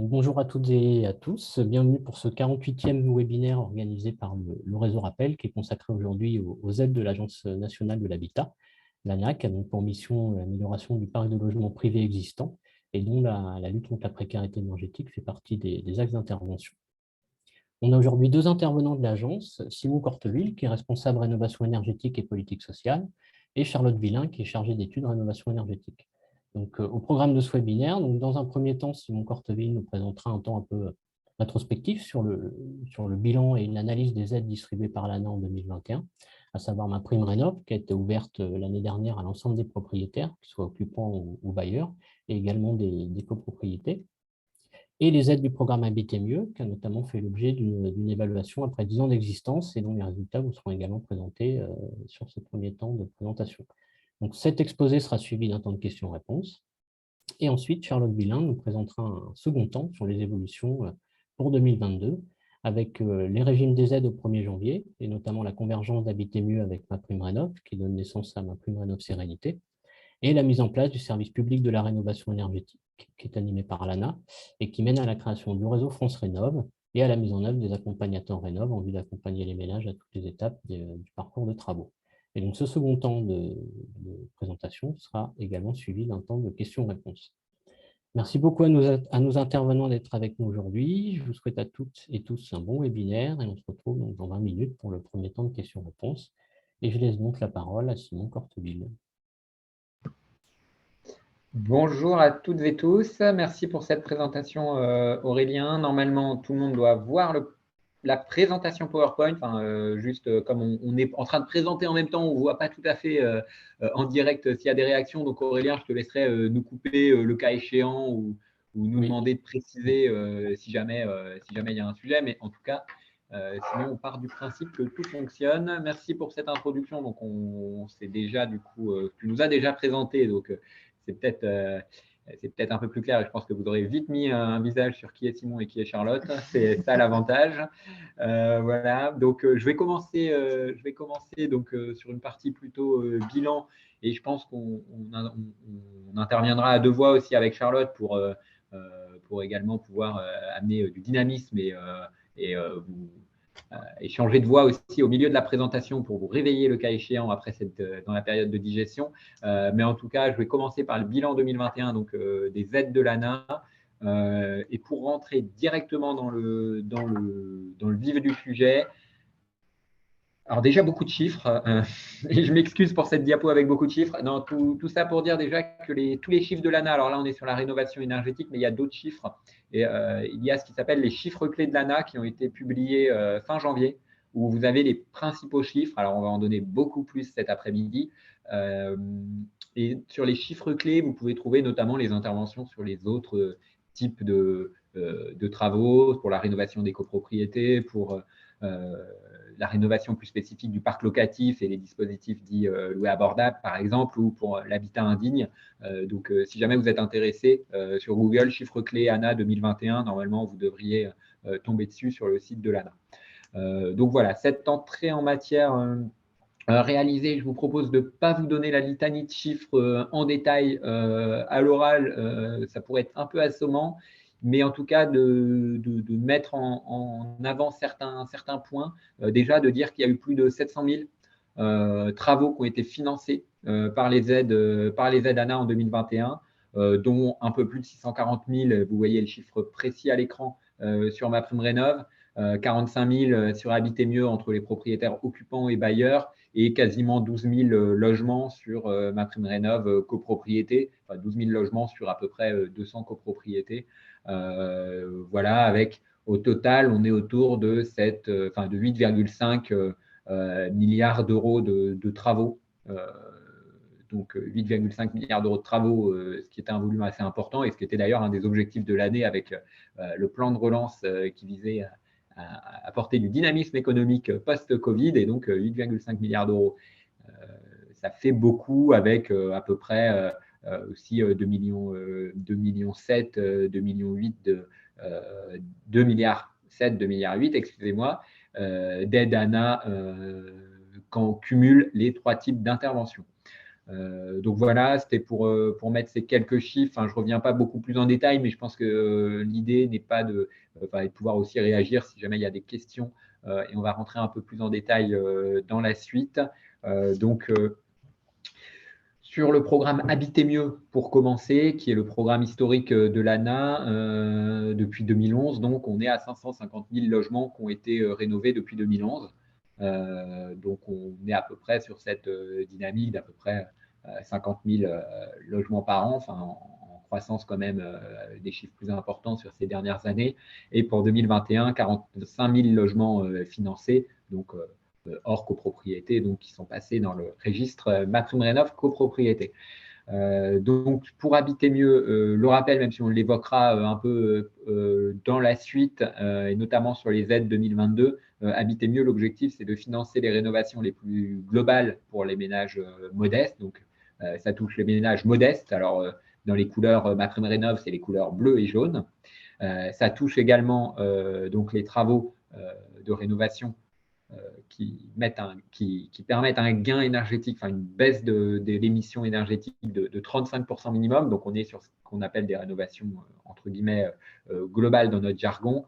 Bonjour à toutes et à tous, bienvenue pour ce 48e webinaire organisé par le réseau Rappel qui est consacré aujourd'hui aux aides de l'Agence nationale de l'habitat, l'ANAH, donc pour mission l'amélioration du parc de logements privés existants et dont la lutte contre la précarité énergétique fait partie des axes d'intervention. On a aujourd'hui deux intervenants de l'agence, Simon Corteville qui est responsable rénovation énergétique et politique sociale et Charlotte Villain qui est chargée d'études rénovation énergétique. Donc, au programme de ce webinaire, donc, dans un premier temps, Simon Corteville nous présentera un temps un peu rétrospectif sur le bilan et l'analyse des aides distribuées par l'ANA en 2021, à savoir MaPrimeRénov', qui a été ouverte l'année dernière à l'ensemble des propriétaires, qu'ils soient occupants ou bailleurs, et également des copropriétés, et les aides du programme Habiter mieux, qui a notamment fait l'objet d'une évaluation après 10 ans d'existence et dont les résultats vous seront également présentés sur ce premier temps de présentation. Donc, cet exposé sera suivi d'un temps de questions-réponses. Et ensuite, Charlotte Villain nous présentera un second temps sur les évolutions pour 2022, avec les régimes des aides au 1er janvier, et notamment la convergence d'Habiter mieux avec MaPrimeRénov', qui donne naissance à MaPrimeRénov' Sérénité, et la mise en place du service public de la rénovation énergétique, qui est animé par l'ANA, et qui mène à la création du réseau France Rénov' et à la mise en œuvre des accompagnateurs Rénov' en vue d'accompagner les ménages à toutes les étapes du parcours de travaux. Et donc, ce second temps de présentation sera également suivi d'un temps de questions-réponses. Merci beaucoup à nos intervenants d'être avec nous aujourd'hui. Je vous souhaite à toutes et tous un bon webinaire et on se retrouve donc dans 20 minutes pour le premier temps de questions-réponses. Et je laisse donc la parole à Simon Corteville. Bonjour à toutes et tous. Merci pour cette présentation, Aurélien. Normalement, tout le monde doit voir la présentation PowerPoint. Juste comme on est en train de présenter en même temps, on ne voit pas tout à fait en direct s'il y a des réactions. Donc, Aurélien, je te laisserai nous couper le cas échéant ou nous demander de préciser si jamais il y a un sujet. Mais en tout cas, sinon, on part du principe que tout fonctionne. Merci pour cette introduction. Donc, on sait déjà, du coup, tu nous as déjà présenté. Donc, c'est peut-être un peu plus clair et je pense que vous aurez vite mis un visage sur qui est Simon et qui est Charlotte. C'est ça l'avantage. Voilà, donc je vais commencer donc, sur une partie plutôt bilan et je pense qu'on interviendra à deux voix aussi avec Charlotte pour également pouvoir amener du dynamisme et vous et changer de voix aussi au milieu de la présentation pour vous réveiller le cas échéant après dans la période de digestion. Mais en tout cas, je vais commencer par le bilan 2021, donc des aides de l'ANA. Et pour rentrer directement dans le vif du sujet, alors déjà beaucoup de chiffres, et je m'excuse pour cette diapo avec beaucoup de chiffres. Non, tout ça pour dire déjà que tous les chiffres de l'ANA, alors là on est sur la rénovation énergétique, mais il y a d'autres chiffres. Et il y a ce qui s'appelle les chiffres clés de l'ANA qui ont été publiés fin janvier, où vous avez les principaux chiffres. Alors on va en donner beaucoup plus cet après-midi. Et sur les chiffres clés, vous pouvez trouver notamment les interventions sur les autres types de travaux, pour la rénovation des copropriétés, pour la rénovation plus spécifique du parc locatif et les dispositifs dits loués abordables, par exemple, ou pour l'habitat indigne. Donc, si jamais vous êtes intéressé, sur Google, chiffre clé ANA 2021, normalement, vous devriez tomber dessus sur le site de l'ANA. Donc, voilà, cette entrée en matière réalisée, je vous propose de ne pas vous donner la litanie de chiffres en détail à l'oral, ça pourrait être un peu assommant, mais en tout cas de mettre en avant certains points. Déjà, de dire qu'il y a eu plus de 700 000 travaux qui ont été financés par les aides ANA en 2021, dont un peu plus de 640 000, vous voyez le chiffre précis à l'écran, sur MaPrimeRénov', 45 000 sur Habiter mieux entre les propriétaires occupants et bailleurs, et quasiment 12 000 logements sur MaPrimeRénov' copropriété, enfin 12 000 logements sur à peu près 200 copropriétés. Voilà, avec au total, on est autour de 8,5 milliards d'euros de travaux. Donc 8,5 milliards d'euros de travaux, ce qui était un volume assez important et ce qui était d'ailleurs un des objectifs de l'année avec le plan de relance qui visait à apporter du dynamisme économique post-Covid, et donc 8,5 milliards d'euros. Ça fait beaucoup avec à peu près aussi 2 millions 7, 2 millions 8, 2 milliards 7, 2 milliards 8, excusez-moi, d'aide ANA quand on cumule les trois types d'interventions. Donc voilà, c'était pour mettre ces quelques chiffres. Enfin, je ne reviens pas beaucoup plus en détail, mais je pense que l'idée n'est pas de pouvoir aussi réagir si jamais il y a des questions. Et on va rentrer un peu plus en détail dans la suite. Donc, sur le programme Habiter mieux, pour commencer, qui est le programme historique de l'ANA depuis 2011. Donc, on est à 550 000 logements qui ont été rénovés depuis 2011. Donc, on est à peu près sur cette dynamique d'à peu près 50 000 logements par an, enfin, en croissance quand même des chiffres plus importants sur ces dernières années. Et pour 2021, 45 000 logements financés, donc hors copropriété, donc qui sont passés dans le registre MaPrimeRénov' copropriété. Donc, pour habiter mieux, le rappel, même si on l'évoquera un peu dans la suite, et notamment sur les aides 2022, habiter mieux, l'objectif, c'est de financer les rénovations les plus globales pour les ménages modestes. Donc, ça touche les ménages modestes. Alors, dans les couleurs MaPrimeRénov', c'est les couleurs bleues et jaunes. Ça touche également donc les travaux de rénovation qui permettent un gain énergétique, enfin une baisse de l'émission énergétique de 35% minimum. Donc, on est sur ce qu'on appelle des rénovations, entre guillemets, globales dans notre jargon.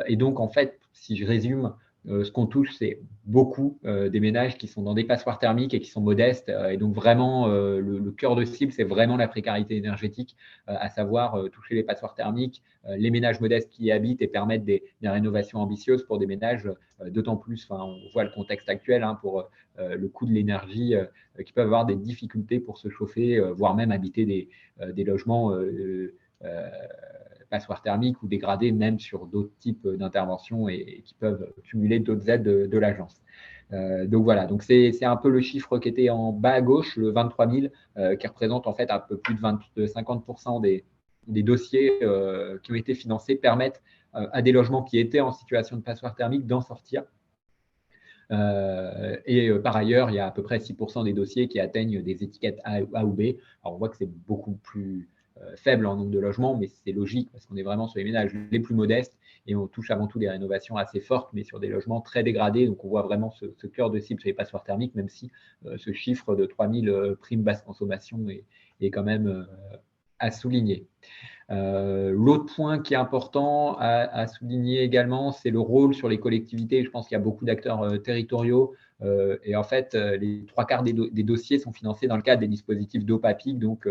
Et donc, en fait, si je résume, ce qu'on touche, c'est beaucoup des ménages qui sont dans des passoires thermiques et qui sont modestes. Et donc, vraiment, le cœur de cible, c'est vraiment la précarité énergétique, à savoir toucher les passoires thermiques, les ménages modestes qui y habitent et permettre des rénovations ambitieuses pour des ménages d'autant plus, enfin, on voit le contexte actuel pour le coût de l'énergie, qui peuvent avoir des difficultés pour se chauffer, voire même habiter des logements passoires thermiques ou dégradés, même sur d'autres types d'interventions et qui peuvent cumuler d'autres aides de l'agence. Donc voilà, donc c'est un peu le chiffre qui était en bas à gauche, le 23 000, qui représente en fait un peu plus de 50% des dossiers qui ont été financés permettent à des logements qui étaient en situation de passoire thermique d'en sortir. Par ailleurs, il y a à peu près 6% des dossiers qui atteignent des étiquettes A ou B. Alors, on voit que c'est beaucoup plus faible en nombre de logements, mais c'est logique parce qu'on est vraiment sur les ménages les plus modestes et on touche avant tout des rénovations assez fortes, mais sur des logements très dégradés. Donc, on voit vraiment ce cœur de cible sur les passoires thermiques, même si ce chiffre de 3 000 primes basse consommation est quand même à souligner. L'autre point qui est important à souligner également, c'est le rôle sur les collectivités. Je pense qu'il y a beaucoup d'acteurs territoriaux et en fait, les 3/4 des dossiers sont financés dans le cadre des dispositifs d'OPAPIC, donc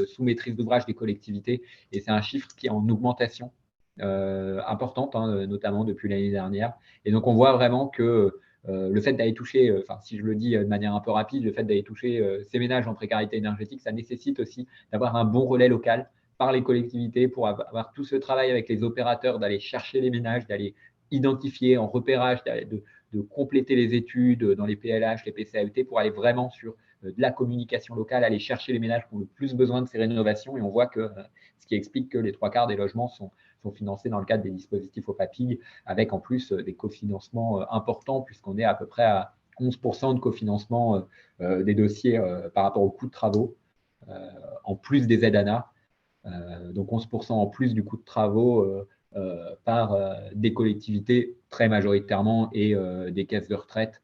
sous maîtrise d'ouvrage des collectivités. Et c'est un chiffre qui est en augmentation importante, notamment depuis l'année dernière. Et donc, on voit vraiment que le fait d'aller toucher, si je le dis de manière un peu rapide, le fait d'aller toucher ces ménages en précarité énergétique, ça nécessite aussi d'avoir un bon relais local par les collectivités pour avoir tout ce travail avec les opérateurs, d'aller chercher les ménages, d'aller identifier en repérage, de compléter les études dans les PLH, les PCAET pour aller vraiment sur de la communication locale, aller chercher les ménages qui ont le plus besoin de ces rénovations. Et on voit que ce qui explique que les 3/4 des logements sont financés dans le cadre des dispositifs OPAPIG, avec en plus des cofinancements importants, puisqu'on est à peu près à 11% de cofinancement des dossiers par rapport au coût de travaux, en plus des aides ANA. Donc 11% en plus du coût de travaux par des collectivités très majoritairement et des caisses de retraite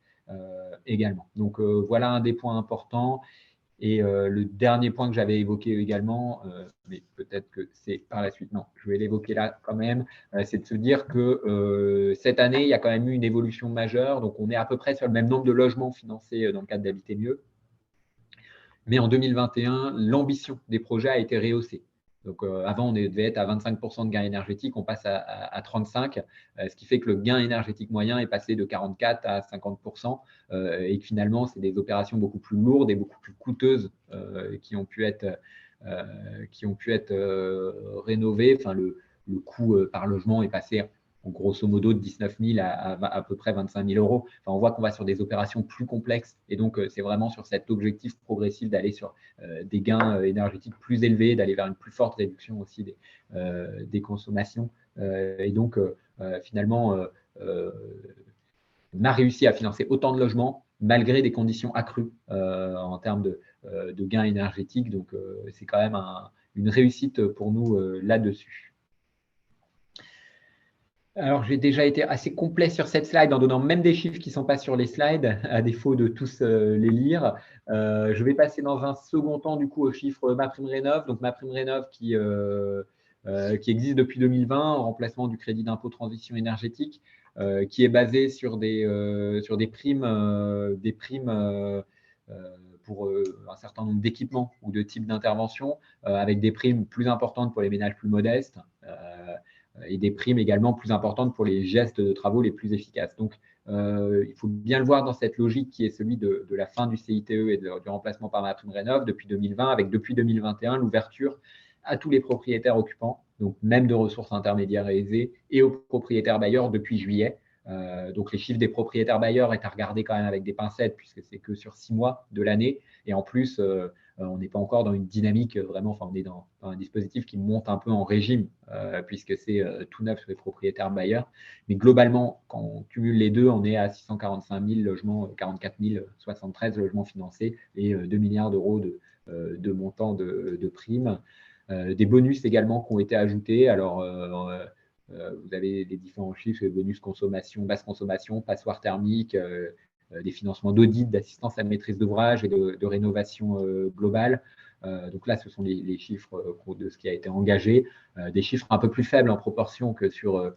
également. Donc voilà un des points importants. Et le dernier point que j'avais évoqué également, mais peut-être que c'est par la suite, non, je vais l'évoquer là quand même, c'est de se dire que cette année, il y a quand même eu une évolution majeure. Donc on est à peu près sur le même nombre de logements financés dans le cadre d'Habiter mieux. Mais en 2021, l'ambition des projets a été rehaussée. Donc, avant, on devait être à 25% de gain énergétique, on passe à 35%, ce qui fait que le gain énergétique moyen est passé de 44 à 50%, et que finalement, c'est des opérations beaucoup plus lourdes et beaucoup plus coûteuses qui ont pu être rénovées. Enfin, le coût par logement est passé grosso modo de 19 000 à peu près 25 000 euros. Enfin, on voit qu'on va sur des opérations plus complexes et donc c'est vraiment sur cet objectif progressif d'aller sur des gains énergétiques plus élevés, d'aller vers une plus forte réduction aussi des consommations. Et donc, finalement, on a réussi à financer autant de logements malgré des conditions accrues en termes de gains énergétiques. Donc, c'est quand même une réussite pour nous là-dessus. Alors, j'ai déjà été assez complet sur cette slide en donnant même des chiffres qui ne sont pas sur les slides, à défaut de tous les lire. Je vais passer dans un second temps du coup aux chiffres MaPrimeRénov'. Donc, MaPrimeRénov' qui existe depuis 2020 en remplacement du crédit d'impôt transition énergétique, qui est basé sur des primes, pour un certain nombre d'équipements ou de types d'interventions, avec des primes plus importantes pour les ménages plus modestes. Et des primes également plus importantes pour les gestes de travaux les plus efficaces. Donc, il faut bien le voir dans cette logique qui est celui de la fin du CITE et du remplacement par MaPrimeRénov' depuis 2020, avec depuis 2021 l'ouverture à tous les propriétaires occupants, donc même de ressources intermédiaires et aisées, et aux propriétaires bailleurs depuis juillet. Donc, les chiffres des propriétaires bailleurs est à regarder quand même avec des pincettes, puisque c'est que sur 6 mois de l'année. Et en plus, on n'est pas encore dans une dynamique vraiment, enfin, on est dans un dispositif qui monte un peu en régime, puisque c'est tout neuf sur les propriétaires bailleurs. Mais globalement, quand on cumule les deux, on est à 645 000 logements, 44 073 logements financés et 2 milliards d'euros de montant de primes. Des bonus également qui ont été ajoutés. Alors, vous avez les différents chiffres, les bonus consommation, basse consommation, passoire thermique, des financements d'audit, d'assistance à la maîtrise d'ouvrage et de rénovation globale. Donc là, ce sont les chiffres de ce qui a été engagé, des chiffres un peu plus faibles en proportion que sur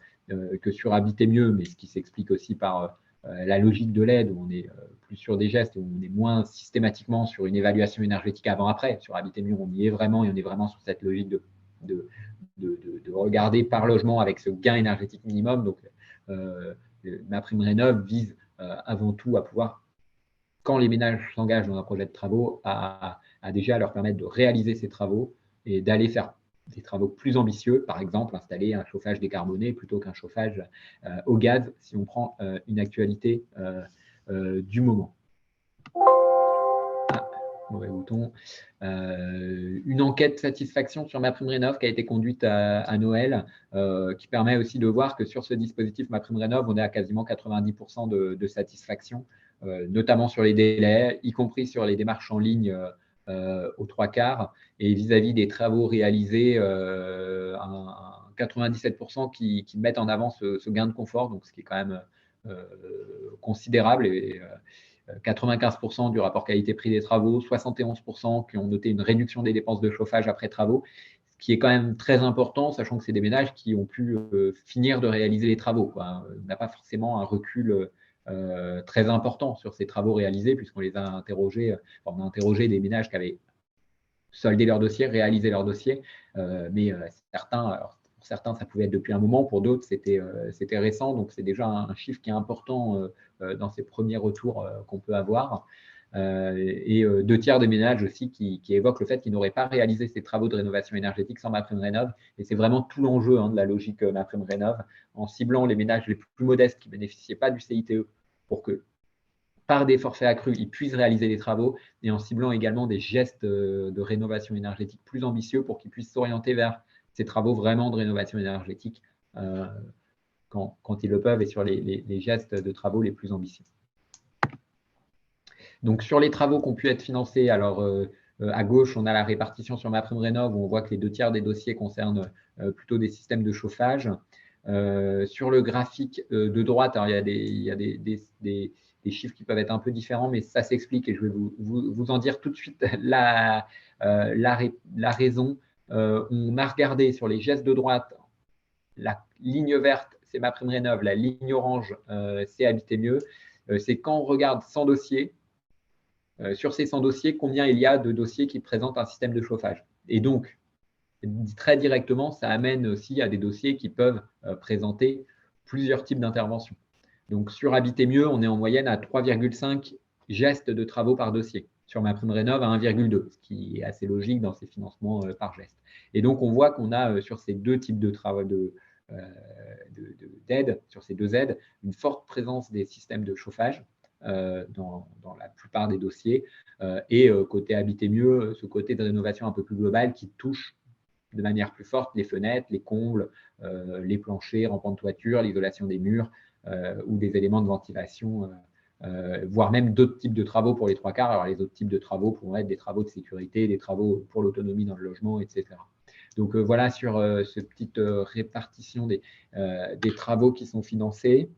Habiter mieux, mais ce qui s'explique aussi par la logique de l'aide, où on est plus sur des gestes, où on est moins systématiquement sur une évaluation énergétique avant-après. Sur Habiter mieux, on y est vraiment, et on est vraiment sur cette logique de regarder par logement avec ce gain énergétique minimum. Donc, MaPrimeRénov' vise avant tout à pouvoir, quand les ménages s'engagent dans un projet de travaux, à déjà leur permettre de réaliser ces travaux et d'aller faire des travaux plus ambitieux, par exemple installer un chauffage décarboné plutôt qu'un chauffage au gaz, si on prend une actualité du moment. Mauvais bouton. Une enquête de satisfaction sur MaPrimeRénov' qui a été conduite à Noël, qui permet aussi de voir que sur ce dispositif MaPrimeRénov', on est à quasiment 90% de satisfaction, notamment sur les délais, y compris sur les démarches en ligne aux 3/4, et vis-à-vis des travaux réalisés, 97% qui mettent en avant ce gain de confort, donc ce qui est quand même considérable. Et 95% du rapport qualité-prix des travaux, 71% qui ont noté une réduction des dépenses de chauffage après travaux, ce qui est quand même très important, sachant que c'est des ménages qui ont pu finir de réaliser les travaux, quoi. On n'a pas forcément un recul très important sur ces travaux réalisés, puisqu'on les a interrogés, on a interrogé des ménages qui avaient soldé leur dossier, réalisé leur dossier, mais pour certains, ça pouvait être depuis un moment, pour d'autres, c'était récent, donc c'est déjà un chiffre qui est important dans ces premiers retours qu'on peut avoir. Et 2/3 des ménages aussi qui évoquent le fait qu'ils n'auraient pas réalisé ces travaux de rénovation énergétique sans MaPrimeRénov'. Et c'est vraiment tout l'enjeu de la logique MaPrimeRénov', en ciblant les ménages les plus modestes qui ne bénéficiaient pas du CITE pour que, par des forfaits accrus, ils puissent réaliser des travaux, et en ciblant également des gestes de rénovation énergétique plus ambitieux pour qu'ils puissent s'orienter vers ces travaux vraiment de rénovation énergétique quand ils le peuvent, et sur les gestes de travaux les plus ambitieux. Donc, sur les travaux qui ont pu être financés, alors à gauche, on a la répartition sur MaPrimeRénov', où on voit que les 2/3 des dossiers concernent plutôt des systèmes de chauffage. Sur le graphique de droite, alors il y a des chiffres qui peuvent être un peu différents, mais ça s'explique, et je vais vous en dire tout de suite la raison. On a regardé sur les gestes de droite, la ligne verte, c'est MaPrimeRénov', la ligne orange, c'est Habiter mieux. C'est quand on regarde 100 dossiers, sur ces 100 dossiers, combien il y a de dossiers qui présentent un système de chauffage. Et donc, très directement, ça amène aussi à des dossiers qui peuvent présenter plusieurs types d'interventions. Donc, sur Habiter mieux, on est en moyenne à 3,5 gestes de travaux par dossier. Sur MaPrimeRénov', à 1,2, ce qui est assez logique dans ces financements par geste. Et donc, on voit qu'on a sur ces deux types de travaux d'aide, sur ces deux aides, une forte présence des systèmes de chauffage dans la plupart des dossiers. Et côté Habiter mieux, ce côté de rénovation un peu plus global qui touche de manière plus forte les fenêtres, les combles, les planchers, rampants de toiture, l'isolation des murs ou des éléments de ventilation, voire même d'autres types de travaux pour les 3/4. Alors, les autres types de travaux pourront être des travaux de sécurité, des travaux pour l'autonomie dans le logement, etc. Donc voilà sur cette petite répartition des travaux qui sont financés.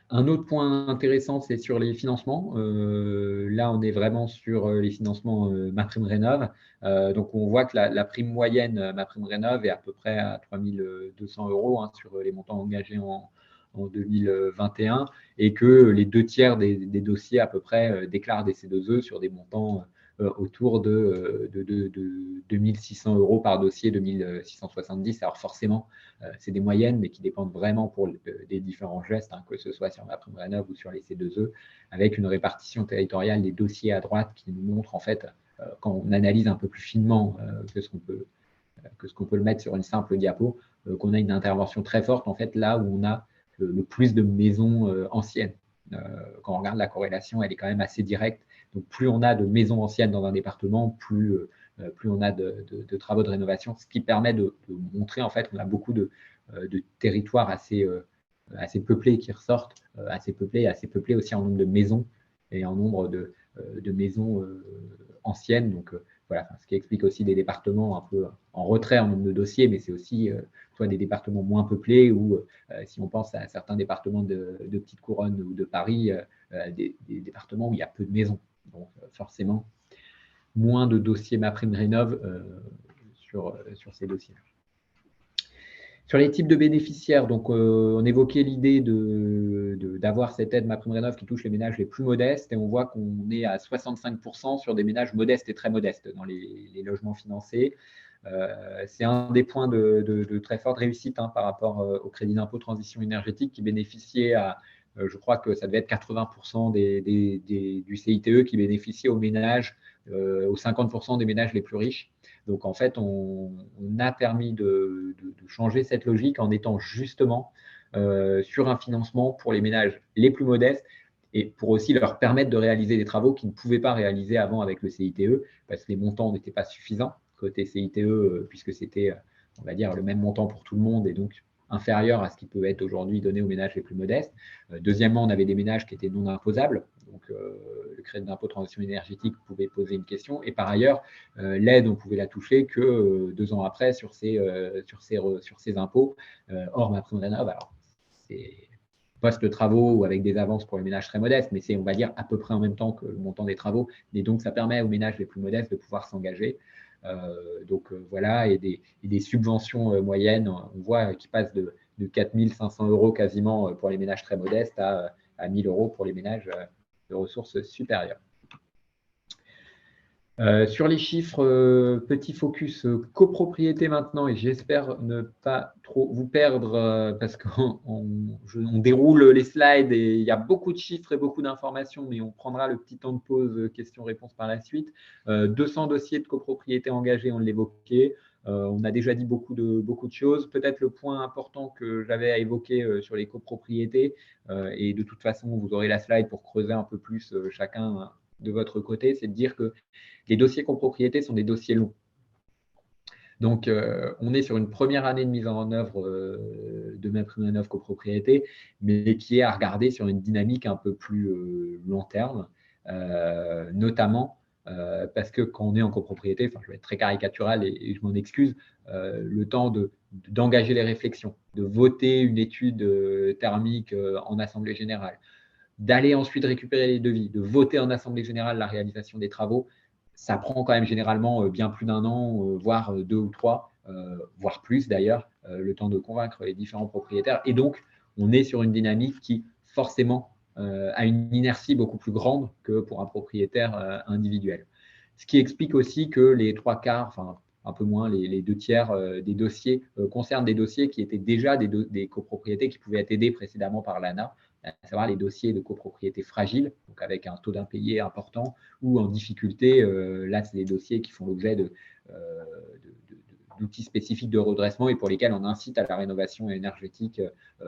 Un autre point intéressant, c'est sur les financements. Là, on est vraiment sur les financements MaPrimeRénov'. Donc, on voit que la prime moyenne MaPrimeRénov' est à peu près à 3 200 € hein, sur les montants engagés en 2021 et que les 2/3 des dossiers à peu près déclarent des C2E sur des montants autour de 2 600 € par dossier, 2 670. Alors forcément, c'est des moyennes, mais qui dépendent vraiment pour des différents gestes, hein, que ce soit sur MaPrimeRénov' ou sur les C2E, avec une répartition territoriale des dossiers à droite qui nous montre en fait, quand on analyse un peu plus finement que ce qu'on peut le mettre sur une simple diapo, qu'on a une intervention très forte en fait là où on a le plus de maisons anciennes. Quand on regarde la corrélation, elle est quand même assez directe. Donc, plus on a de maisons anciennes dans un département, plus on a de travaux de rénovation, ce qui permet de montrer en fait qu'on a beaucoup de territoires assez peuplés qui ressortent, assez peuplés aussi en nombre de maisons et en nombre de maisons anciennes. Donc, voilà, ce qui explique aussi des départements un peu en retrait en nombre de dossiers, mais c'est aussi soit des départements moins peuplés ou si on pense à certains départements de Petite Couronne ou de Paris, des départements où il y a peu de maisons. Donc forcément, moins de dossiers MaPrimeRénov' sur ces dossiers. Sur les types de bénéficiaires, donc on évoquait l'idée d'avoir cette aide MaPrimeRénov' qui touche les ménages les plus modestes et on voit qu'on est à 65% sur des ménages modestes et très modestes dans les logements financés. C'est un des points de très forte réussite hein, par rapport au crédit d'impôt transition énergétique qui bénéficiait à, je crois que ça devait être 80% du CITE qui bénéficiait aux ménages, aux 50% des ménages les plus riches. Donc, en fait, on a permis de changer cette logique en étant justement sur un financement pour les ménages les plus modestes et pour aussi leur permettre de réaliser des travaux qu'ils ne pouvaient pas réaliser avant avec le CITE parce que les montants n'étaient pas suffisants côté CITE puisque c'était, on va dire, le même montant pour tout le monde et donc inférieur à ce qui peut être aujourd'hui donné aux ménages les plus modestes. Deuxièmement, on avait des ménages qui étaient non imposables. Donc, le crédit d'impôt transition énergétique pouvait poser une question. Et par ailleurs, l'aide, on pouvait la toucher que 2 ans après sur ces impôts, hors MaPrimeRénov'. Alors, c'est post-travaux ou avec des avances pour les ménages très modestes, mais c'est, on va dire, à peu près en même temps que le montant des travaux. Et donc, ça permet aux ménages les plus modestes de pouvoir s'engager. Donc, voilà, et des subventions moyennes, on voit qui passent de 4 500 € quasiment pour les ménages très modestes à 1 000 € pour les ménages de ressources supérieures. Sur les chiffres, petit focus copropriété maintenant, et j'espère ne pas trop vous perdre parce qu'on déroule les slides et il y a beaucoup de chiffres et beaucoup d'informations, mais on prendra le petit temps de pause questions-réponses par la suite. 200 dossiers de copropriété engagés, on l'évoquait. On a déjà dit beaucoup de choses. Peut-être le point important que j'avais à évoquer sur les copropriétés, et de toute façon, vous aurez la slide pour creuser un peu plus chacun de votre côté, c'est de dire que les dossiers copropriété sont des dossiers longs. Donc, on est sur une première année de mise en œuvre de MaPrimeRénov' copropriété, mais qui est à regarder sur une dynamique un peu plus long terme, notamment parce que quand on est en copropriété, enfin, je vais être très caricatural et je m'en excuse, le temps d'engager les réflexions, de voter une étude thermique en assemblée générale, d'aller ensuite récupérer les devis, de voter en assemblée générale la réalisation des travaux, ça prend quand même généralement bien plus d'1 an, voire 2 ou 3, voire plus d'ailleurs, le temps de convaincre les différents propriétaires. Et donc, on est sur une dynamique qui, forcément, a une inertie beaucoup plus grande que pour un propriétaire individuel. Ce qui explique aussi que les 3/4, enfin un peu moins, les 2/3 des dossiers concernent des dossiers qui étaient déjà des copropriétés qui pouvaient être aidées précédemment par l'ANA, à savoir les dossiers de copropriété fragiles, donc avec un taux d'impayé important ou en difficulté. Là, c'est des dossiers qui font l'objet d'outils spécifiques de redressement et pour lesquels on incite à la rénovation énergétique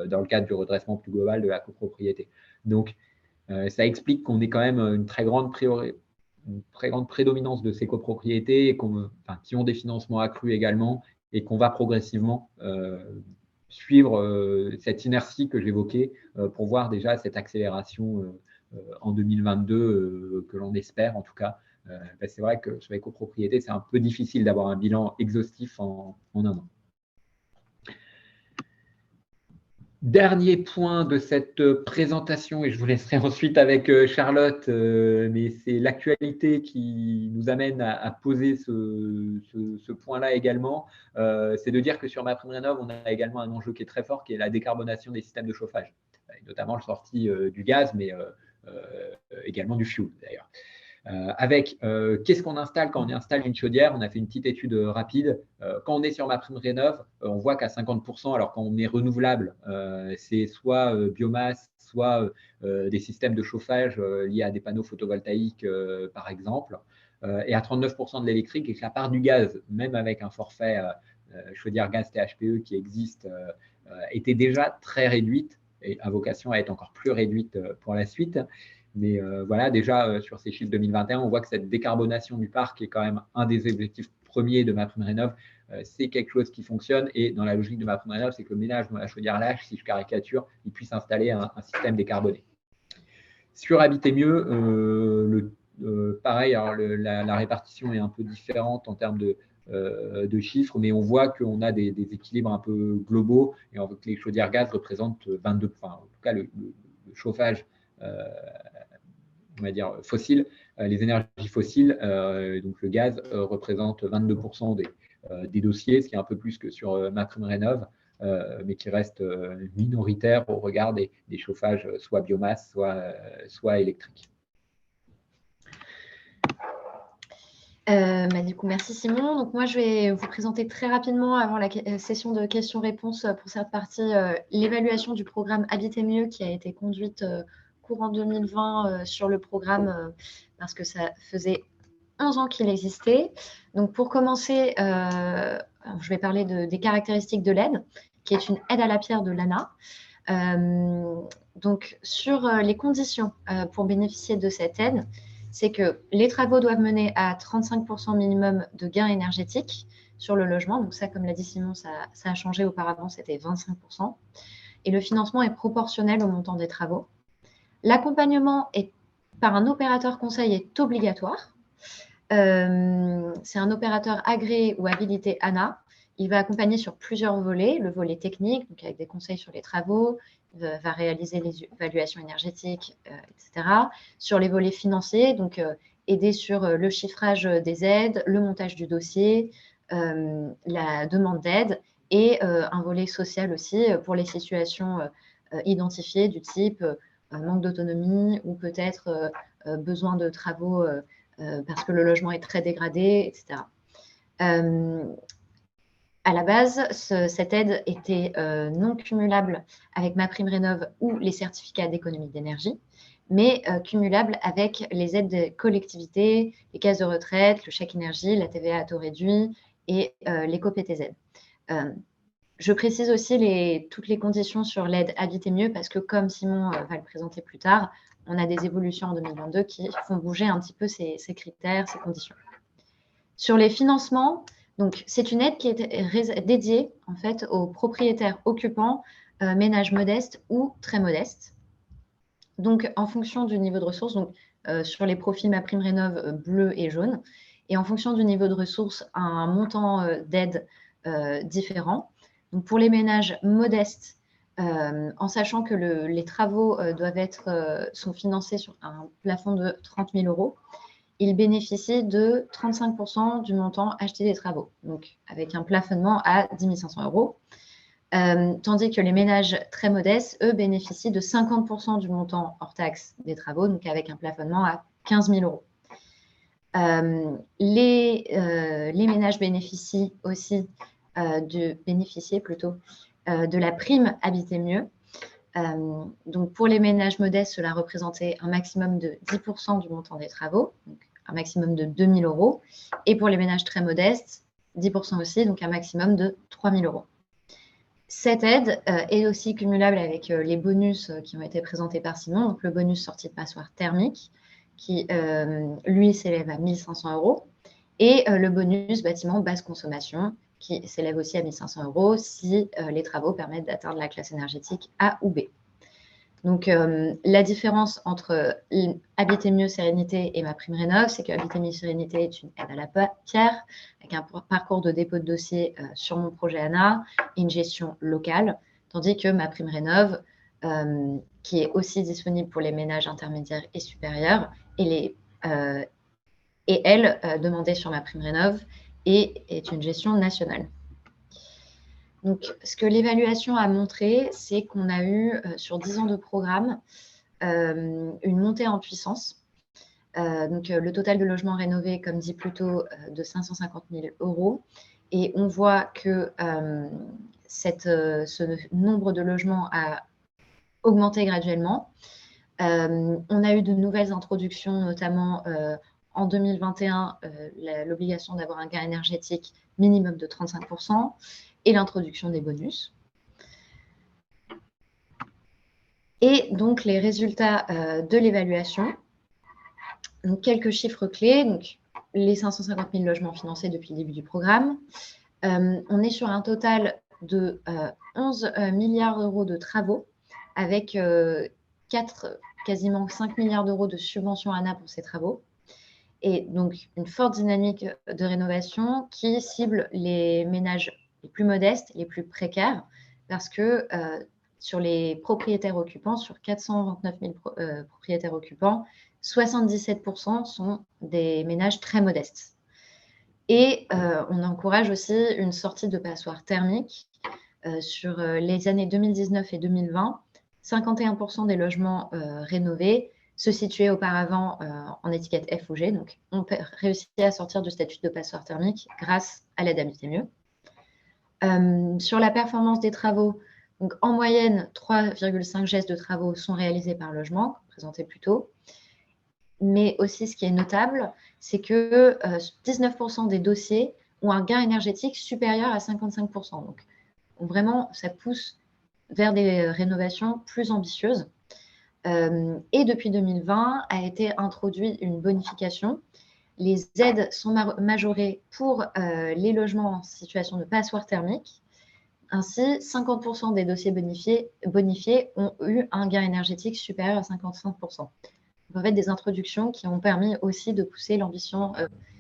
dans le cadre du redressement plus global de la copropriété. Donc, ça explique qu'on ait quand même une très grande prédominance de ces copropriétés qui ont des financements accrus également et qu'on va progressivement suivre cette inertie que j'évoquais pour voir déjà cette accélération en 2022 que l'on espère en tout cas C'est vrai que sur les copropriétés, c'est un peu difficile d'avoir un bilan exhaustif en un an. Dernier point de cette présentation, et je vous laisserai ensuite avec Charlotte, mais c'est l'actualité qui nous amène à poser ce point-là également. C'est de dire que sur MaPrimeRénov', on a également un enjeu qui est très fort, qui est la décarbonation des systèmes de chauffage, notamment le sortie du gaz, mais également du fioul d'ailleurs. Qu'est-ce qu'on installe quand on installe une chaudière? On a fait une petite étude rapide. Quand on est sur MaPrimeRénov', on voit qu'à 50%, alors quand on est renouvelable, c'est soit biomasse, soit des systèmes de chauffage liés à des panneaux photovoltaïques, par exemple, et à 39% de l'électrique, et que la part du gaz, même avec un forfait chaudière gaz THPE qui existe, était déjà très réduite et a vocation à être encore plus réduite pour la suite. Mais voilà, déjà sur ces chiffres 2021, on voit que cette décarbonation du parc est quand même un des objectifs premiers de MaPrimeRénov'. C'est quelque chose qui fonctionne, et dans la logique de MaPrimeRénov', c'est que le ménage dont la chaudière lâche, si je caricature, il puisse installer un système décarboné. Sur Habiter mieux, pareil, alors la répartition est un peu différente en termes de chiffres, mais on voit qu'on a des équilibres un peu globaux, et on voit que les chaudières gaz représentent 22, enfin, en tout cas le chauffage on va dire fossiles, les énergies fossiles, donc le gaz représente 22% des dossiers, ce qui est un peu plus que sur MaPrimeRénov', mais qui reste minoritaire au regard des chauffages soit biomasse, soit électriques. Du coup, merci Simon. Donc moi, je vais vous présenter très rapidement, avant la session de questions-réponses pour cette partie, l'évaluation du programme Habiter mieux qui a été conduite courant 2020 sur le programme parce que ça faisait 11 ans qu'il existait. Donc pour commencer, je vais parler des caractéristiques de l'aide, qui est une aide à la pierre de l'ANA. Donc sur les conditions pour bénéficier de cette aide, c'est que les travaux doivent mener à 35% minimum de gains énergétiques sur le logement. Donc ça, comme l'a dit Simon, ça a changé. Auparavant, c'était 25%. Et le financement est proportionnel au montant des travaux. L'accompagnement par un opérateur conseil est obligatoire. C'est un opérateur agréé ou habilité ANA. Il va accompagner sur plusieurs volets. Le volet technique, donc avec des conseils sur les travaux, va réaliser les évaluations énergétiques, etc. Sur les volets financiers, donc aider sur le chiffrage des aides, le montage du dossier, la demande d'aide, et un volet social aussi pour les situations identifiées du type manque d'autonomie ou peut-être besoin de travaux parce que le logement est très dégradé, etc. À la base, cette aide était non cumulable avec MaPrimeRénov' ou les certificats d'économie d'énergie, mais cumulable avec les aides des collectivités, les caisses de retraite, le chèque énergie, la TVA à taux réduit et l'éco-PTZ. Je précise aussi toutes les conditions sur l'aide Habiter mieux parce que, comme Simon va le présenter plus tard, on a des évolutions en 2022 qui font bouger un petit peu ces critères, ces conditions. Sur les financements, donc c'est une aide qui est dédiée en fait aux propriétaires occupants, ménages modestes ou très modestes. Donc en fonction du niveau de ressources, donc sur les profils MaPrimeRénov' bleu et jaune, et en fonction du niveau de ressources, un montant d'aide différent. Donc pour les ménages modestes, en sachant que les travaux sont financés sur un plafond de 30 000 €, ils bénéficient de 35% du montant acheté des travaux, donc avec un plafonnement à 10 500 €. Tandis que les ménages très modestes, eux, bénéficient de 50% du montant hors taxe des travaux, donc avec un plafonnement à 15 000 €. Les ménages bénéficient aussi de la prime Habiter mieux. Donc pour les ménages modestes, cela représentait un maximum de 10% du montant des travaux, donc un maximum de 2 000 €. Et pour les ménages très modestes, 10% aussi, donc un maximum de 3 000 €. Cette aide est aussi cumulable avec les bonus qui ont été présentés par Simon, donc le bonus sortie de passoire thermique, qui lui s'élève à 1 500 €, et le bonus bâtiment basse consommation, qui s'élève aussi à 1 500 € si les travaux permettent d'atteindre la classe énergétique A ou B. Donc, la différence entre Habiter mieux Sérénité et MaPrimeRénov', c'est que Habiter mieux Sérénité est une aide à la pierre, avec un parcours de dépôt de dossier sur mon projet ANA et une gestion locale, tandis que MaPrimeRénov', qui est aussi disponible pour les ménages intermédiaires et supérieurs, et elle, demandée sur MaPrimeRénov', et est une gestion nationale. Donc, ce que l'évaluation a montré, c'est qu'on a eu, sur 10 ans de programme, une montée en puissance. Donc, le total de logements rénovés, comme dit plus tôt, de 550 000 €. Et on voit que ce nombre de logements a augmenté graduellement. On a eu de nouvelles introductions, notamment en 2021, l'obligation d'avoir un gain énergétique minimum de 35% et l'introduction des bonus. Et donc, les résultats de l'évaluation. Donc, quelques chiffres clés. Donc, les 550 000 logements financés depuis le début du programme. On est sur un total de 11 milliards d'euros de travaux, avec quasiment 5 milliards d'euros de subventions ANA pour ces travaux. Et donc, une forte dynamique de rénovation qui cible les ménages les plus modestes, les plus précaires, parce que sur les propriétaires occupants, sur 429 000 propriétaires occupants, 77% sont des ménages très modestes. Et on encourage aussi une sortie de passoires thermiques. Sur les années 2019 et 2020, 51% des logements rénovés se situaient auparavant en étiquette F ou G. Donc, on réussit à sortir du statut de passoire thermique grâce à l'aide Habiter mieux. Sur la performance des travaux, donc en moyenne, 3,5 gestes de travaux sont réalisés par logement, présenté plus tôt. Mais aussi, ce qui est notable, c'est que 19% des dossiers ont un gain énergétique supérieur à 55%. Donc, vraiment, ça pousse vers des rénovations plus ambitieuses. Et depuis 2020, a été introduite une bonification. Les aides sont majorées pour les logements en situation de passoire thermique. Ainsi, 50% des dossiers bonifiés ont eu un gain énergétique supérieur à 55%. Donc, en fait, des introductions qui ont permis aussi de pousser l'ambition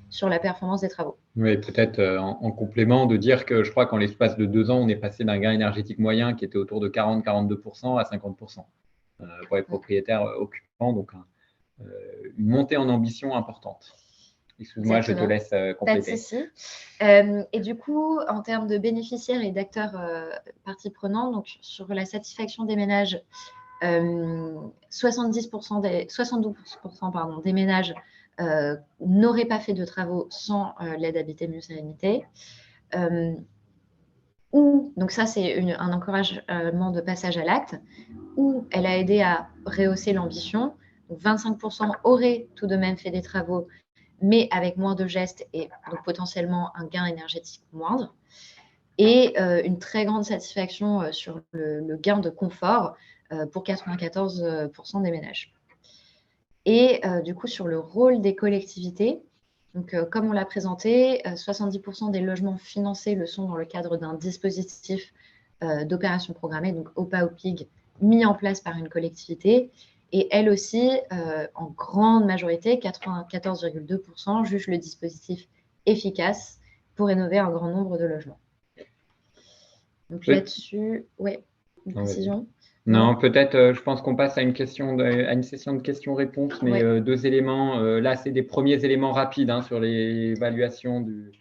sur la performance des travaux. Oui, peut-être en complément de dire que je crois qu'en l'espace de 2 ans, on est passé d'un gain énergétique moyen qui était autour de 40-42% à 50% pour les propriétaires occupants. Donc, une montée en ambition importante. Excuse-moi, je te laisse compléter. Pas de souci. Et du coup, en termes de bénéficiaires et d'acteurs parties prenantes, donc sur la satisfaction des ménages, 72% des ménages n'auraient pas fait de travaux sans l'aide Habiter mieux Sérénité. Donc ça, c'est un encouragement de passage à l'acte, où elle a aidé à rehausser l'ambition. 25% auraient tout de même fait des travaux, mais avec moins de gestes et donc potentiellement un gain énergétique moindre. Et une très grande satisfaction sur le gain de confort pour 94% des ménages. Et du coup, sur le rôle des collectivités, donc, comme on l'a présenté, 70% des logements financés le sont dans le cadre d'un dispositif d'opération programmée, donc OPA-OPIG, mis en place par une collectivité. Et elle aussi, en grande majorité, 94,2%, juge le dispositif efficace pour rénover un grand nombre de logements. Donc là-dessus, ouais, une précision. Non, peut-être, je pense qu'on passe à une session de questions-réponses, mais 2 éléments. Là, c'est des premiers éléments rapides sur l'évaluation du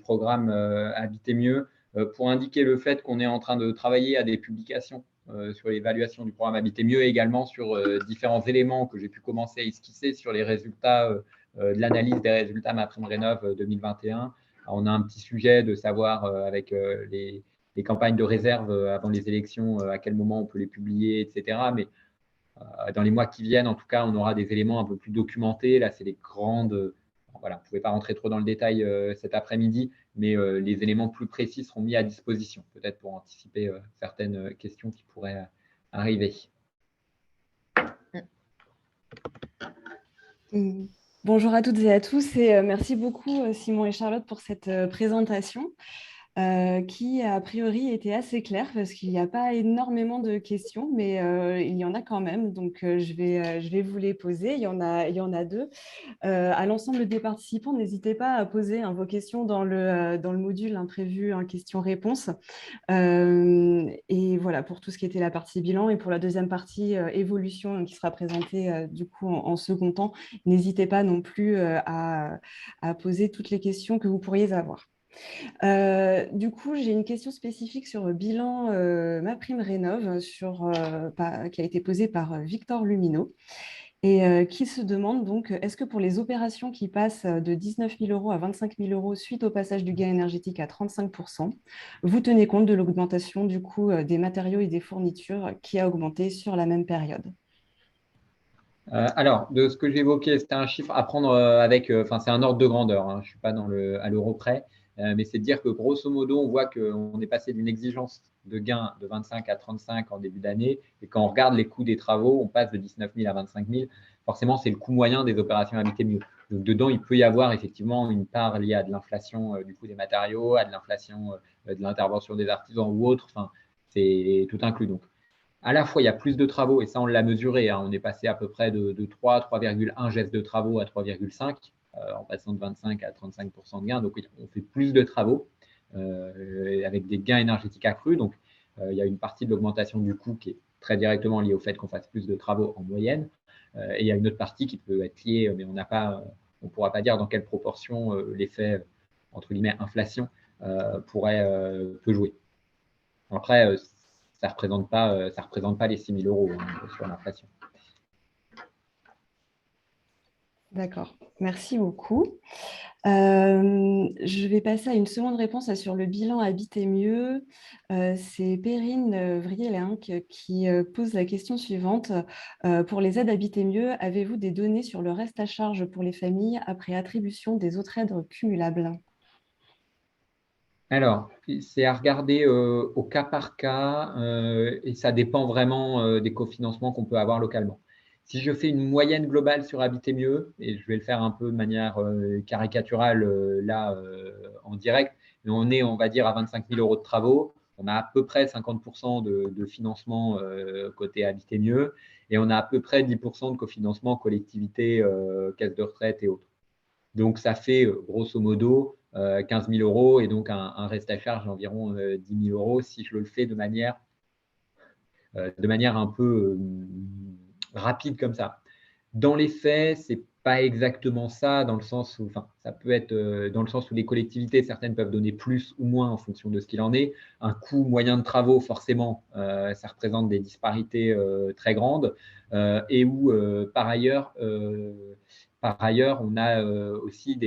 programme Habiter mieux, pour indiquer le fait qu'on est en train de travailler à des publications sur l'évaluation du programme Habiter mieux et également sur différents éléments que j'ai pu commencer à esquisser sur les résultats de l'analyse des résultats MaPrimeRénov' 2021. Alors, on a un petit sujet de savoir avec les campagnes de réserve avant les élections, à quel moment on peut les publier, etc. Mais dans les mois qui viennent, en tout cas, on aura des éléments un peu plus documentés. Là, c'est les grandes… Voilà, vous ne pouvez pas rentrer trop dans le détail cet après-midi, mais les éléments plus précis seront mis à disposition, peut-être pour anticiper certaines questions qui pourraient arriver. Bonjour à toutes et à tous et merci beaucoup Simon et Charlotte pour cette présentation. qui a priori était assez clair parce qu'il n'y a pas énormément de questions, mais il y en a quand même. Donc, je vais vous les poser. Il y en a deux. À l'ensemble des participants, n'hésitez pas à poser vos questions dans le module imprévu, questions-réponses. Et voilà, pour tout ce qui était la partie bilan et pour la deuxième partie évolution qui sera présentée du coup en second temps, n'hésitez pas non plus à poser toutes les questions que vous pourriez avoir. Du coup, j'ai une question spécifique sur le bilan MaPrimeRénov' qui a été posée par Victor Lumino et qui se demande donc, est-ce que pour les opérations qui passent de 19 000 euros à 25 000 euros suite au passage du gain énergétique à 35%, vous tenez compte de l'augmentation du coût des matériaux et des fournitures qui a augmenté sur la même période? Alors, de ce que j'ai évoqué, c'était un chiffre à prendre c'est un ordre de grandeur, hein, je ne suis pas à l'euro près, mais c'est de dire que grosso modo, on voit qu'on est passé d'une exigence de gain de 25 à 35 en début d'année, et quand on regarde les coûts des travaux, on passe de 19 000 à 25 000. Forcément, c'est le coût moyen des opérations Habiter Mieux. Donc, dedans, il peut y avoir effectivement une part liée à de l'inflation du coût des matériaux, à de l'inflation de l'intervention des artisans ou autres. Enfin, c'est tout inclus. Donc, à la fois, il y a plus de travaux, et ça, on l'a mesuré. On est passé à peu près de 3,1 gestes de travaux à 3,5, en passant de 25 à 35% de gains. Donc, on fait plus de travaux avec des gains énergétiques accrus. Donc, il y a une partie de l'augmentation du coût qui est très directement liée au fait qu'on fasse plus de travaux en moyenne. Et il y a une autre partie qui peut être liée, mais on ne pourra pas dire dans quelle proportion l'effet, entre guillemets, inflation peut jouer. Après, ça ne représente pas les 6 000 euros sur l'inflation. D'accord, merci beaucoup. Je vais passer à une seconde réponse sur le bilan Habiter Mieux. C'est Perrine Vrielinck qui pose la question suivante. Pour les aides Habiter Mieux, avez-vous des données sur le reste à charge pour les familles après attribution des autres aides cumulables? Alors, c'est à regarder au cas par cas et ça dépend vraiment des cofinancements qu'on peut avoir localement. Si je fais une moyenne globale sur Habiter Mieux, et je vais le faire un peu de manière caricaturale en direct, mais on va dire, à 25 000 euros de travaux, on a à peu près 50% de financement côté Habiter Mieux, et on a à peu près 10% de cofinancement collectivité, caisse de retraite et autres. Donc, ça fait grosso modo 15 000 euros et donc un reste à charge d'environ 10 000 euros si je le fais de manière un peu rapide comme ça. Dans les faits, ce n'est pas exactement ça, dans le sens où, ça peut être dans le sens où les collectivités, certaines peuvent donner plus ou moins en fonction de ce qu'il en est. Un coût moyen de travaux, forcément, ça représente des disparités très grandes et où, par ailleurs, on a aussi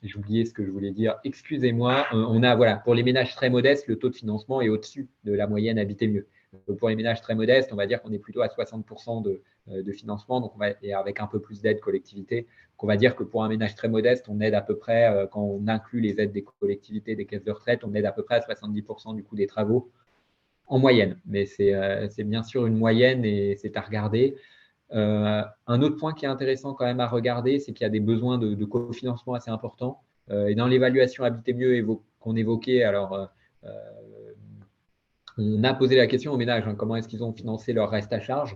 j'ai oublié ce que je voulais dire, excusez-moi, on a, voilà, pour les ménages très modestes, le taux de financement est au-dessus de la moyenne Habiter Mieux. Donc, pour les ménages très modestes, on va dire qu'on est plutôt à 60% de financement, donc et avec un peu plus d'aide collectivité. Donc, on va dire que pour un ménage très modeste, on aide à peu près, quand on inclut les aides des collectivités, des caisses de retraite, on aide à peu près à 70% du coût des travaux en moyenne. Mais c'est bien sûr une moyenne et c'est à regarder. Un autre point qui est intéressant quand même à regarder, c'est qu'il y a des besoins de cofinancement assez importants. Et dans l'évaluation Habiter Mieux qu'on évoquait, alors on a posé la question aux ménages, comment est-ce qu'ils ont financé leur reste à charge.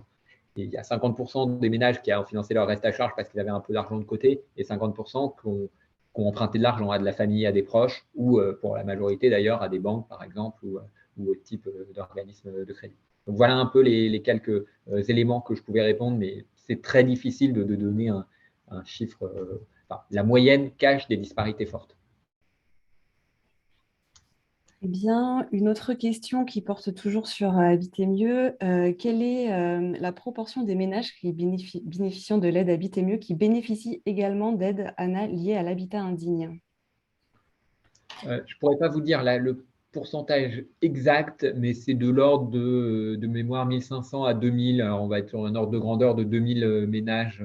Et il y a 50% des ménages qui ont financé leur reste à charge parce qu'ils avaient un peu d'argent de côté et 50% qui ont emprunté de l'argent à de la famille, à des proches ou pour la majorité d'ailleurs à des banques par exemple ou au type d'organisme de crédit. Donc voilà un peu les quelques éléments que je pouvais répondre, mais c'est très difficile de donner un chiffre. La moyenne cache des disparités fortes. Eh bien, une autre question qui porte toujours sur Habiter Mieux. Quelle est la proportion des ménages qui bénéficiant de l'aide Habiter Mieux qui bénéficient également d'aides ANA liées à l'habitat indigne? Je ne pourrais pas vous dire le pourcentage exact, mais c'est de l'ordre de mémoire 1500 à 2000. Alors, on va être sur un ordre de grandeur de 2000 ménages.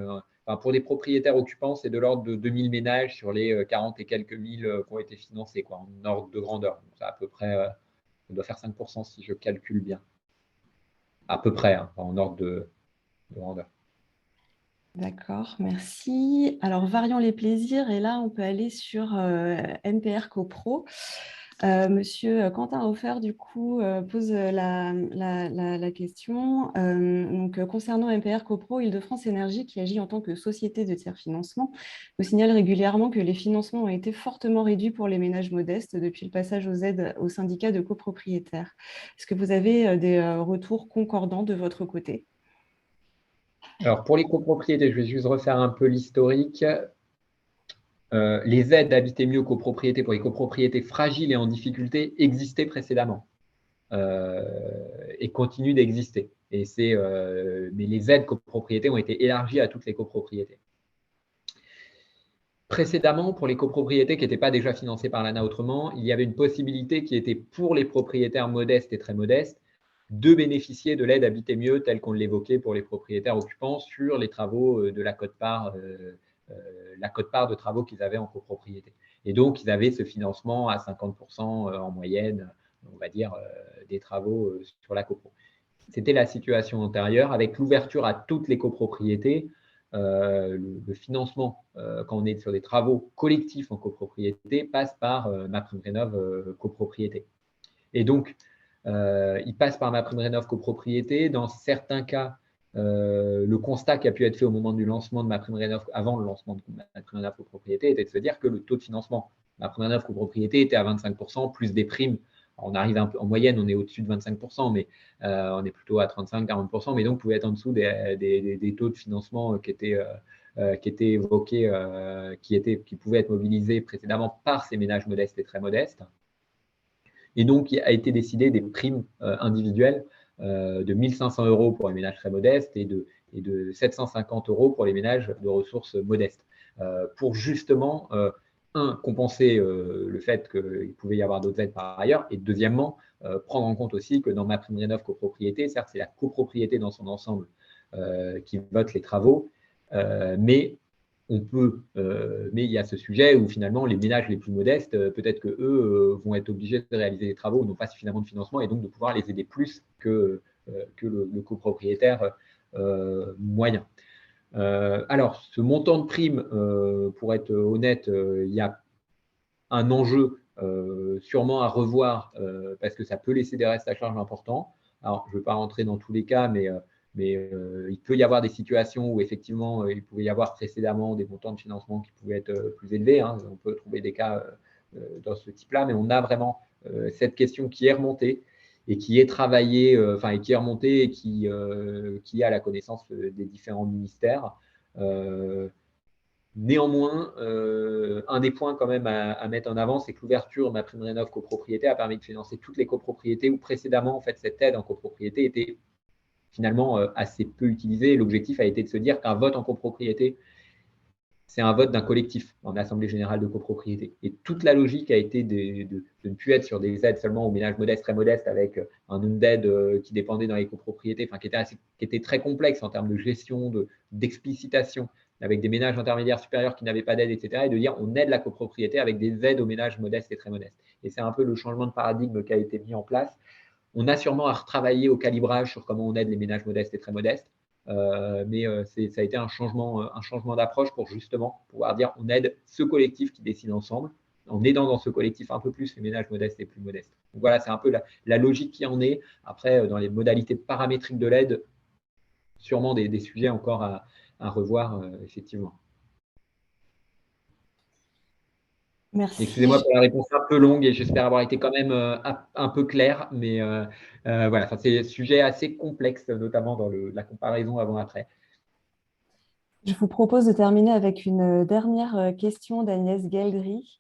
Pour les propriétaires occupants, c'est de l'ordre de 2000 ménages sur les 40 et quelques mille qui ont été financés, en ordre de grandeur. Donc, ça, à peu près, ça doit faire 5% si je calcule bien. À peu près, en ordre de grandeur. D'accord, merci. Alors, varions les plaisirs et là, on peut aller sur MPR CoPro. Monsieur Quentin Hofer, du coup, pose la question. Concernant MPR CoPro, Île-de-France Énergie, qui agit en tant que société de tiers-financement, nous signale régulièrement que les financements ont été fortement réduits pour les ménages modestes depuis le passage aux aides au syndicat de copropriétaires. Est-ce que vous avez des retours concordants de votre côté? Alors, pour les copropriétés, je vais juste refaire un peu l'historique. Les aides Habiter mieux copropriété pour les copropriétés fragiles et en difficulté existaient précédemment et continuent d'exister. Mais les aides copropriétés ont été élargies à toutes les copropriétés. Précédemment, pour les copropriétés qui n'étaient pas déjà financées par l'ANA autrement, il y avait une possibilité qui était pour les propriétaires modestes et très modestes de bénéficier de l'aide Habiter mieux telle qu'on l'évoquait pour les propriétaires occupants sur les travaux de la quote-part de travaux qu'ils avaient en copropriété. Et donc, ils avaient ce financement à 50% en moyenne, on va dire, des travaux sur la copro. C'était la situation antérieure. Avec l'ouverture à toutes les copropriétés, le financement, quand on est sur des travaux collectifs en copropriété, passe par MaPrimeRénov' copropriété. Et donc, il passe par MaPrimeRénov' copropriété. Dans certains cas, le constat qui a pu être fait au moment du lancement de MaPrimeRénov', avant le lancement de MaPrimeRénov' copropriété, était de se dire que le taux de financement MaPrimeRénov' copropriété était à 25%, plus des primes. On arrive un peu, en moyenne, on est au-dessus de 25%, mais on est plutôt à 35-40%, mais donc pouvait être en dessous des taux de financement qui étaient évoqués, qui pouvaient être mobilisés précédemment par ces ménages modestes et très modestes. Et donc, il a été décidé des primes individuelles de 1 500 € pour les ménages très modestes et de 750 € pour les ménages de ressources modestes, pour justement, compenser le fait qu'il pouvait y avoir d'autres aides par ailleurs, et deuxièmement, prendre en compte aussi que dans MaPrimeRénov' copropriété, certes, c'est la copropriété dans son ensemble qui vote les travaux, mais il y a ce sujet où finalement les ménages les plus modestes, peut-être qu'eux vont être obligés de réaliser des travaux, n'ont pas suffisamment de financement et donc de pouvoir les aider plus que le copropriétaire moyen. Alors, ce montant de prime, pour être honnête, il y a un enjeu sûrement à revoir parce que ça peut laisser des restes à charge importants. Alors, je ne veux pas rentrer dans tous les cas, mais il peut y avoir des situations où effectivement, il pouvait y avoir précédemment des montants de financement qui pouvaient être plus élevés. Hein. On peut trouver des cas dans ce type-là, mais on a vraiment cette question qui est remontée et qui est travaillée, et qui est remontée et qui est à la connaissance des différents ministères. Néanmoins, un des points quand même à mettre en avant, c'est que l'ouverture de MaPrimeRénov' copropriété a permis de financer toutes les copropriétés où précédemment, en fait, cette aide en copropriété était finalement assez peu utilisée. L'objectif a été de se dire qu'un vote en copropriété, c'est un vote d'un collectif en assemblée générale de copropriété. Et toute la logique a été de ne plus être sur des aides seulement aux ménages modestes, très modestes, avec un nombre d'aides qui dépendait dans les copropriétés, qui était très complexe en termes de gestion, d'explicitation, avec des ménages intermédiaires supérieurs qui n'avaient pas d'aide, etc. Et de dire on aide la copropriété avec des aides aux ménages modestes et très modestes. Et c'est un peu le changement de paradigme qui a été mis en place. On a sûrement à retravailler au calibrage sur comment on aide les ménages modestes et très modestes. Mais ça a été un changement d'approche pour justement pouvoir dire on aide ce collectif qui décide ensemble, en aidant dans ce collectif un peu plus les ménages modestes et plus modestes. Donc voilà, c'est un peu la logique qui en est. Après, dans les modalités paramétriques de l'aide, sûrement des sujets encore à revoir, effectivement. Merci. Excusez-moi pour la réponse un peu longue et j'espère avoir été quand même un peu clair, mais voilà, c'est un sujet assez complexe, notamment dans la comparaison avant-après. Je vous propose de terminer avec une dernière question d'Agnès Geldry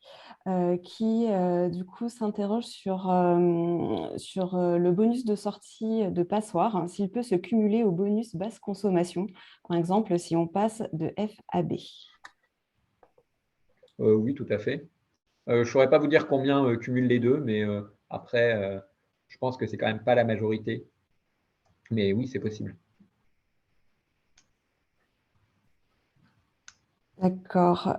qui, du coup, s'interroge sur le bonus de sortie de passoire, hein, s'il peut se cumuler au bonus basse consommation, par exemple, si on passe de F à B. Oui, tout à fait. Je ne saurais pas vous dire combien cumulent les deux, mais après, je pense que c'est quand même pas la majorité. Mais oui, c'est possible. D'accord.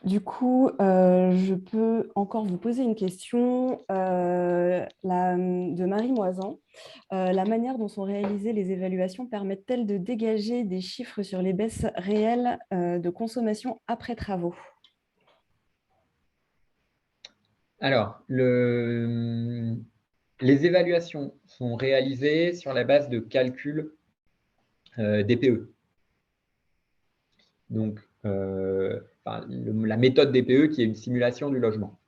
Du coup, je peux encore vous poser une question de Marie Moisan. La manière dont sont réalisées les évaluations permettent-elles de dégager des chiffres sur les baisses réelles de consommation après travaux? Alors, les évaluations sont réalisées sur la base de calculs DPE. Donc, la méthode DPE qui est une simulation du logement.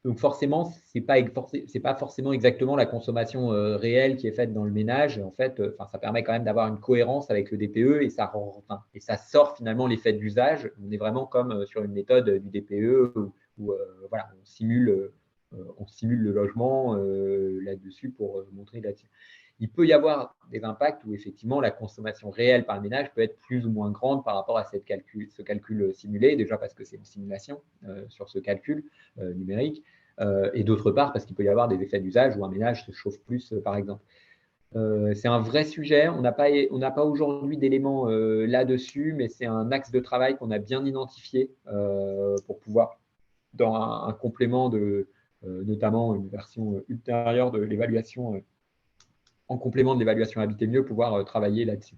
Donc forcément, ce n'est pas forcément exactement la consommation réelle qui est faite dans le ménage. En fait, ça permet quand même d'avoir une cohérence avec le DPE et ça sort finalement l'effet d'usage. On est vraiment comme sur une méthode du DPE où voilà, on simule le logement là-dessus pour montrer là-dessus. Il peut y avoir des impacts où effectivement la consommation réelle par le ménage peut être plus ou moins grande par rapport à ce calcul simulé, déjà parce que c'est une simulation sur ce calcul numérique, et d'autre part parce qu'il peut y avoir des effets d'usage où un ménage se chauffe plus, par exemple. C'est un vrai sujet, on n'a pas aujourd'hui d'éléments là-dessus, mais c'est un axe de travail qu'on a bien identifié pour pouvoir, dans un complément de notamment une version ultérieure de l'évaluation en complément de l'évaluation Habiter mieux, pouvoir travailler là-dessus.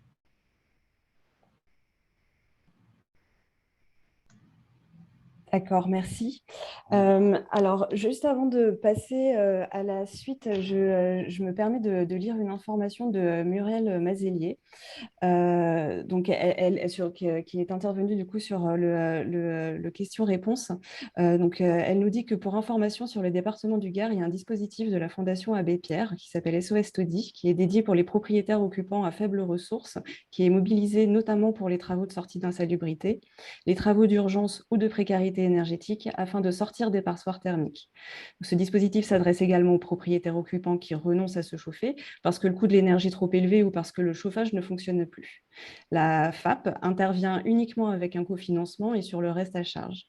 D'accord, merci. Alors, juste avant de passer à la suite, je me permets de lire une information de Muriel Mazelier, donc qui est intervenue du coup sur le question-réponse. Elle nous dit que pour information sur le département du Gard, il y a un dispositif de la Fondation Abbé Pierre qui s'appelle SOS Study, qui est dédié pour les propriétaires occupants à faibles ressources, qui est mobilisé notamment pour les travaux de sortie d'insalubrité, les travaux d'urgence ou de précarité énergétique afin de sortir des passoires thermiques. Donc, ce dispositif s'adresse également aux propriétaires occupants qui renoncent à se chauffer parce que le coût de l'énergie est trop élevé ou parce que le chauffage ne fonctionne plus. La FAP intervient uniquement avec un cofinancement et sur le reste à charge.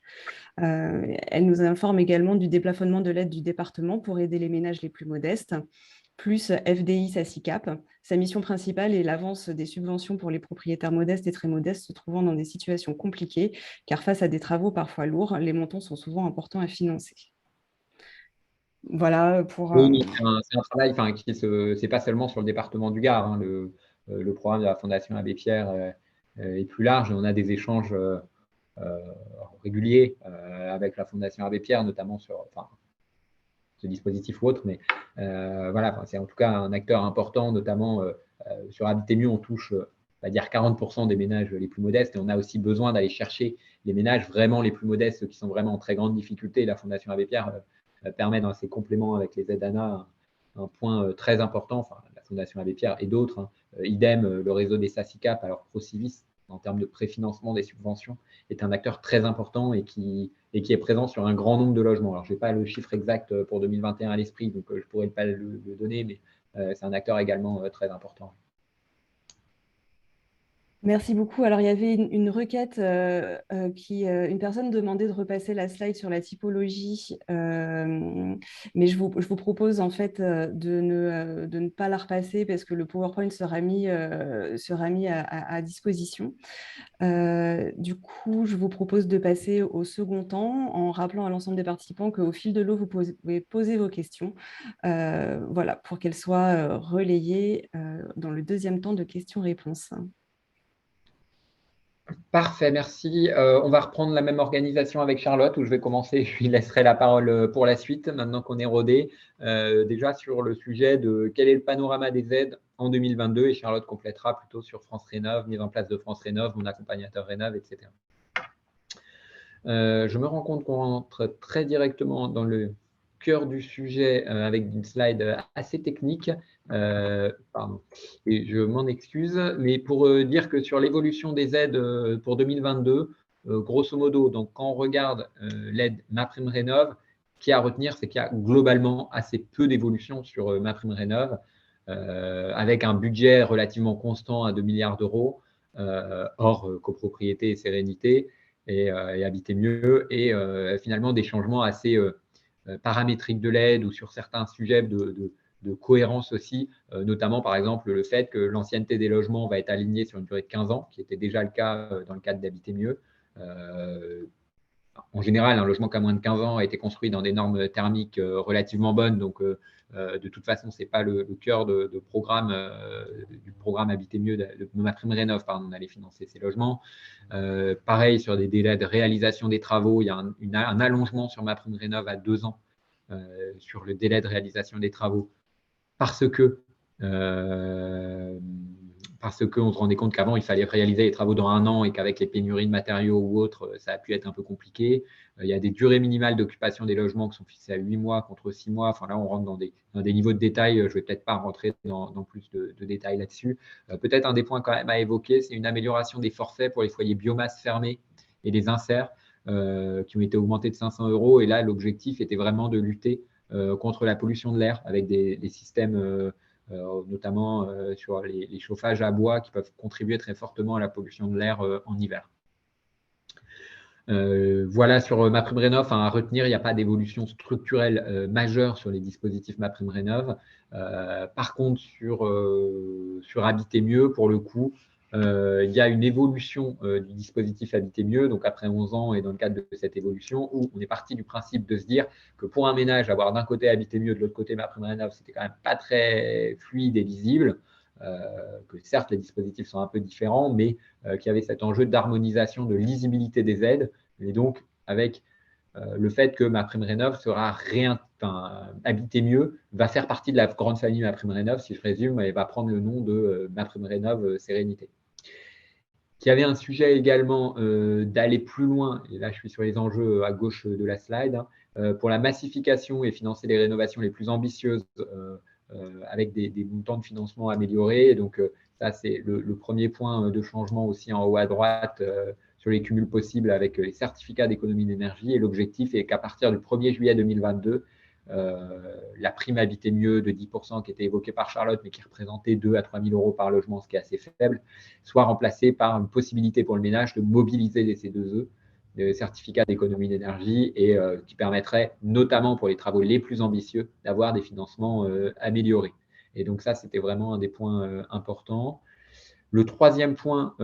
Elle nous informe également du déplafonnement de l'aide du département pour aider les ménages les plus modestes, plus FDI SACICAP. Sa mission principale est l'avance des subventions pour les propriétaires modestes et très modestes se trouvant dans des situations compliquées, car face à des travaux parfois lourds, les montants sont souvent importants à financer. Voilà pour… Oui, c'est un travail qui c'est pas seulement sur le département du Gard. Hein, le programme de la Fondation Abbé Pierre est plus large et on a des échanges réguliers avec la Fondation Abbé Pierre, notamment sur ce dispositif ou autre. Mais voilà, c'est en tout cas un acteur important, notamment sur Habiter mieux, on touche, on va dire 40% des ménages les plus modestes et on a aussi besoin d'aller chercher les ménages vraiment les plus modestes, ceux qui sont vraiment en très grande difficulté. La Fondation Abbé Pierre permet dans ses compléments avec les aides ANA un point très important, la Fondation Abbé Pierre et d'autres, hein. Idem, le réseau des SACICAP, alors Procivis, en termes de préfinancement des subventions, est un acteur très important et qui est présent sur un grand nombre de logements. Alors, je n'ai pas le chiffre exact pour 2021 à l'esprit, donc je ne pourrais pas le donner, mais c'est un acteur également très important. Merci beaucoup. Alors, il y avait une requête une personne demandait de repasser la slide sur la typologie, mais je vous propose en fait de ne pas la repasser parce que le PowerPoint sera mis à disposition. Du coup, je vous propose de passer au second temps en rappelant à l'ensemble des participants qu'au fil de l'eau, vous pouvez poser vos questions voilà, pour qu'elles soient relayées dans le deuxième temps de questions-réponses. Parfait, merci. On va reprendre la même organisation avec Charlotte, où je vais commencer. Je lui laisserai la parole pour la suite, maintenant qu'on est rodé. Déjà sur le sujet de quel est le panorama des aides en 2022, et Charlotte complétera plutôt sur France Rénov', mise en place de France Rénov', mon accompagnateur Rénov', etc. Je me rends compte qu'on rentre très directement dans le cœur du sujet avec une slide assez technique. Pardon. Et je m'en excuse, mais pour dire que sur l'évolution des aides pour 2022, grosso modo, donc quand on regarde l'aide MaPrimeRénov', ce qu'il y a à retenir, c'est qu'il y a globalement assez peu d'évolution sur MaPrimeRénov', avec un budget relativement constant à 2 milliards d'euros, hors copropriété et sérénité, et Habiter mieux, et finalement des changements assez paramétriques de l'aide ou sur certains sujets de cohérence aussi, notamment par exemple le fait que l'ancienneté des logements va être alignée sur une durée de 15 ans, qui était déjà le cas dans le cadre d'Habiter mieux. en général, un logement qui a moins de 15 ans a été construit dans des normes thermiques relativement bonnes. Donc, de toute façon, ce n'est pas le cœur du programme Habiter mieux de MaPrimeRénov'. On allait financer ces logements. Pareil, sur des délais de réalisation des travaux, il y a un allongement sur MaPrimeRénov' à 2 ans sur le délai de réalisation des travaux parce qu'on se rendait compte qu'avant, il fallait réaliser les travaux dans 1 an et qu'avec les pénuries de matériaux ou autres, ça a pu être un peu compliqué. Il y a des durées minimales d'occupation des logements qui sont fixées à 8 mois contre 6 mois. Enfin, là, on rentre dans des niveaux de détail. Je ne vais peut-être pas rentrer dans plus de détails là-dessus. Peut-être un des points quand même à évoquer, c'est une amélioration des forfaits pour les foyers biomasse fermés et les inserts qui ont été augmentés de 500 €. Et là, l'objectif était vraiment de lutter contre la pollution de l'air avec des systèmes notamment sur les chauffages à bois qui peuvent contribuer très fortement à la pollution de l'air en hiver. Voilà sur MaPrimeRénov', à retenir, il n'y a pas d'évolution structurelle majeure sur les dispositifs MaPrimeRénov'. Par contre, sur Habiter mieux, pour le coup, il y a une évolution du dispositif Habiter mieux, donc après 11 ans et dans le cadre de cette évolution, où on est parti du principe de se dire que pour un ménage, avoir d'un côté Habiter mieux, de l'autre côté MaPrimeRénov', c'était quand même pas très fluide et lisible, que certes les dispositifs sont un peu différents, mais qu'il y avait cet enjeu d'harmonisation, de lisibilité des aides, et donc avec le fait que MaPrimeRénov' sera Habiter mieux, va faire partie de la grande famille MaPrimeRénov', si je résume, et va prendre le nom de MaPrimeRénov' Sérénité. Il y avait un sujet également d'aller plus loin, et là je suis sur les enjeux à gauche de la slide, pour la massification et financer les rénovations les plus ambitieuses avec des montants de financement améliorés. Et donc ça c'est le premier point de changement aussi en haut à droite sur les cumuls possibles avec les certificats d'économie d'énergie. Et l'objectif est qu'à partir du 1er juillet 2022, la prime Habiter mieux de 10% qui était évoquée par Charlotte, mais qui représentait 2 000 à 3 000 € par logement, ce qui est assez faible, soit remplacée par une possibilité pour le ménage de mobiliser les C2E, les certificats d'économie d'énergie, et qui permettrait, notamment pour les travaux les plus ambitieux, d'avoir des financements améliorés. Et donc ça, c'était vraiment un des points importants. Le troisième point,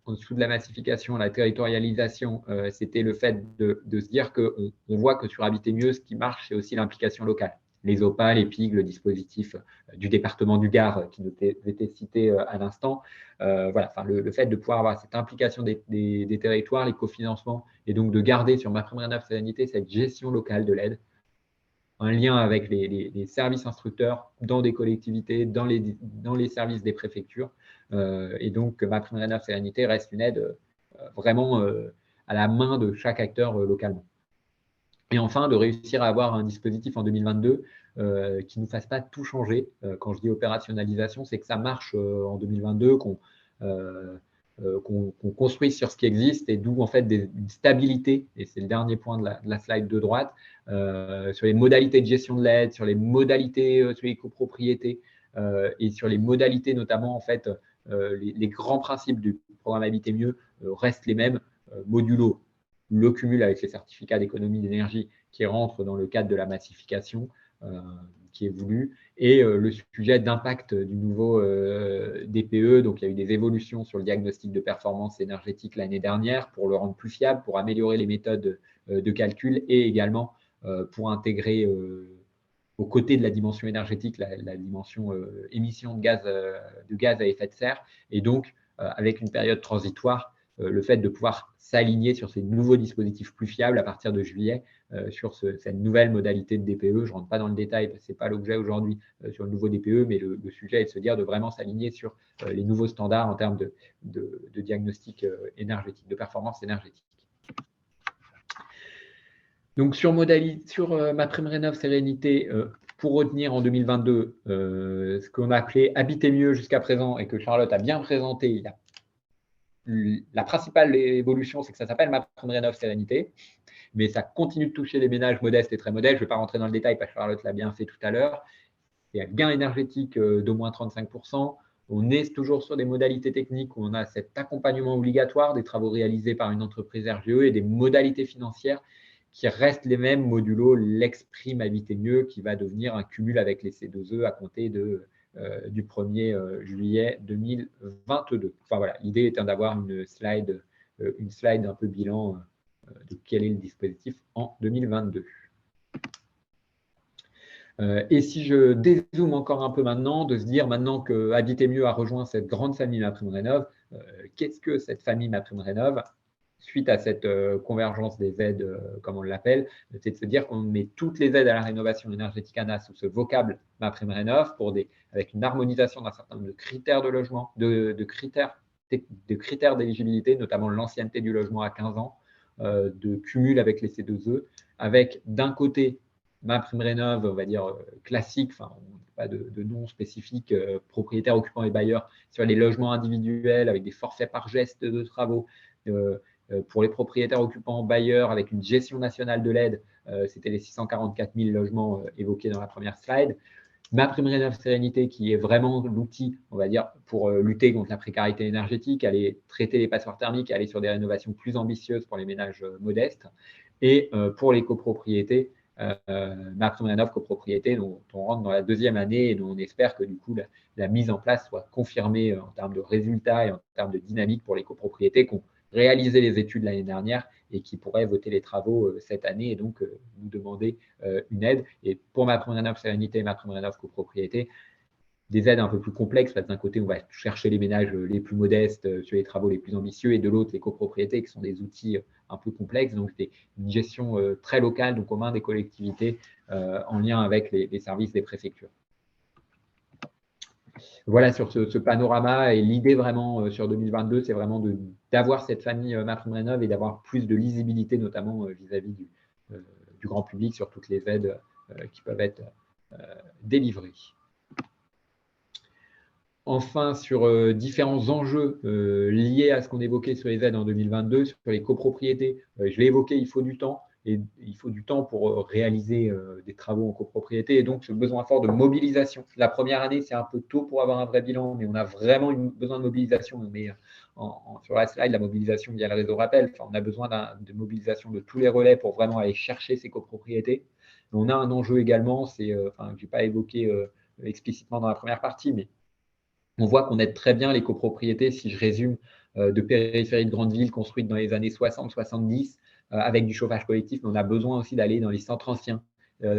en dessous de la massification, la territorialisation, c'était le fait de se dire qu'on voit que sur Habiter mieux, ce qui marche, c'est aussi l'implication locale. Les OPA, les PIG, le dispositif du département du Gard qui était cité à l'instant. Voilà, le fait de pouvoir avoir cette implication des territoires, les cofinancements, et donc de garder sur MaPrimeRénov' Sérénité cette gestion locale de l'aide, un lien avec les services instructeurs dans des collectivités, dans les services des préfectures. Et donc, MaPrimeRénov' Sérénité reste une aide vraiment à la main de chaque acteur localement. Et enfin, de réussir à avoir un dispositif en 2022 qui ne nous fasse pas tout changer. Quand je dis opérationnalisation, c'est que ça marche en 2022, qu'on construise sur ce qui existe, et d'où en fait une stabilité, et c'est le dernier point de la slide de droite, sur les modalités de gestion de l'aide, sur les modalités sur les copropriétés et sur les modalités notamment en fait les grands principes du programme Habiter mieux restent les mêmes, modulo le cumul avec les certificats d'économie d'énergie qui rentrent dans le cadre de la massification qui est voulu, et le sujet d'impact du nouveau DPE. Donc, il y a eu des évolutions sur le diagnostic de performance énergétique l'année dernière pour le rendre plus fiable, pour améliorer les méthodes de calcul, et également pour intégrer aux côtés de la dimension énergétique la dimension émission de gaz à effet de serre. Et donc, avec une période transitoire, le fait de pouvoir s'aligner sur ces nouveaux dispositifs plus fiables à partir de juillet, sur cette nouvelle modalité de DPE. Je ne rentre pas dans le détail, parce que ce n'est pas l'objet aujourd'hui sur le nouveau DPE, mais le sujet est de se dire de vraiment s'aligner sur les nouveaux standards en termes de diagnostic énergétique, de performance énergétique. Donc sur MaPrimeRénov' Sérénité, pour retenir en 2022, ce qu'on a appelé Habiter mieux jusqu'à présent, et que Charlotte a bien présenté, la principale évolution, c'est que ça s'appelle MaPrimeRénov' Sérénité, mais ça continue de toucher les ménages modestes et très modestes. Je ne vais pas rentrer dans le détail parce que Charlotte l'a bien fait tout à l'heure. Il y a un gain énergétique d'au moins 35%. On est toujours sur des modalités techniques où on a cet accompagnement obligatoire des travaux réalisés par une entreprise RGE, et des modalités financières qui restent les mêmes, modulo l'exprime Habiter mieux, qui va devenir un cumul avec les C2E à compter du 1er juillet 2022. Enfin voilà, l'idée étant d'avoir une slide un peu bilan de quel est le dispositif en 2022. Et si je dézoome encore un peu maintenant, de se dire maintenant que Habiter Mieux a rejoint cette grande famille MaPrimeRénov', qu'est-ce que cette famille MaPrimeRénov'? Suite à cette convergence des aides, comme on l'appelle, c'est de se dire qu'on met toutes les aides à la rénovation énergétique ANA sous ce vocable MaPrimeRénov' avec une harmonisation d'un certain nombre de critères de logement, de critères d'éligibilité, notamment l'ancienneté du logement à 15 ans, de cumul avec les C2E, avec d'un côté MaPrimeRénov', on va dire classique, enfin, pas de nom spécifique, propriétaires, occupants et bailleurs, sur les logements individuels avec des forfaits par geste de travaux. Pour les propriétaires, occupants, bailleurs, avec une gestion nationale de l'aide, c'était les 644 000 logements évoqués dans la première slide. MaPrimeRénov' Sérénité, qui est vraiment l'outil, on va dire, pour lutter contre la précarité énergétique, aller traiter les passoires thermiques, aller sur des rénovations plus ambitieuses pour les ménages modestes. Et pour les copropriétés, MaPrimeRénov' copropriété, dont on rentre dans la deuxième année et dont on espère que du coup la mise en place soit confirmée en termes de résultats et en termes de dynamique pour les copropriétés qui ont réalisé les études l'année dernière et qui pourraient voter les travaux cette année et donc nous demander une aide. Et pour MaPrimeRénov' Sérénité et MaPrimeRénov' copropriété, des aides un peu plus complexes, parce que d'un côté, on va chercher les ménages les plus modestes sur les travaux les plus ambitieux, et de l'autre, les copropriétés, qui sont des outils un peu complexes, donc une gestion très locale, donc aux mains des collectivités, en lien avec les services des préfectures. Voilà sur ce panorama, et l'idée vraiment sur 2022, c'est vraiment d'avoir cette famille MaPrimeRénov' et d'avoir plus de lisibilité, notamment vis-à-vis du grand public sur toutes les aides qui peuvent être délivrées. Enfin, sur différents enjeux liés à ce qu'on évoquait sur les aides en 2022, sur les copropriétés, je l'ai évoqué, il faut du temps, et il faut du temps pour réaliser des travaux en copropriété, et donc ce besoin fort de mobilisation. La première année, c'est un peu tôt pour avoir un vrai bilan, mais on a vraiment besoin de mobilisation. On met sur la slide la mobilisation via le réseau Rappel. Enfin, on a besoin de mobilisation de tous les relais pour vraiment aller chercher ces copropriétés. Mais on a un enjeu également, que je n'ai pas évoqué explicitement dans la première partie, mais on voit qu'on aide très bien les copropriétés, si je résume, de périphéries de grandes villes construites dans les années 60-70 avec du chauffage collectif, mais on a besoin aussi d'aller dans les centres anciens,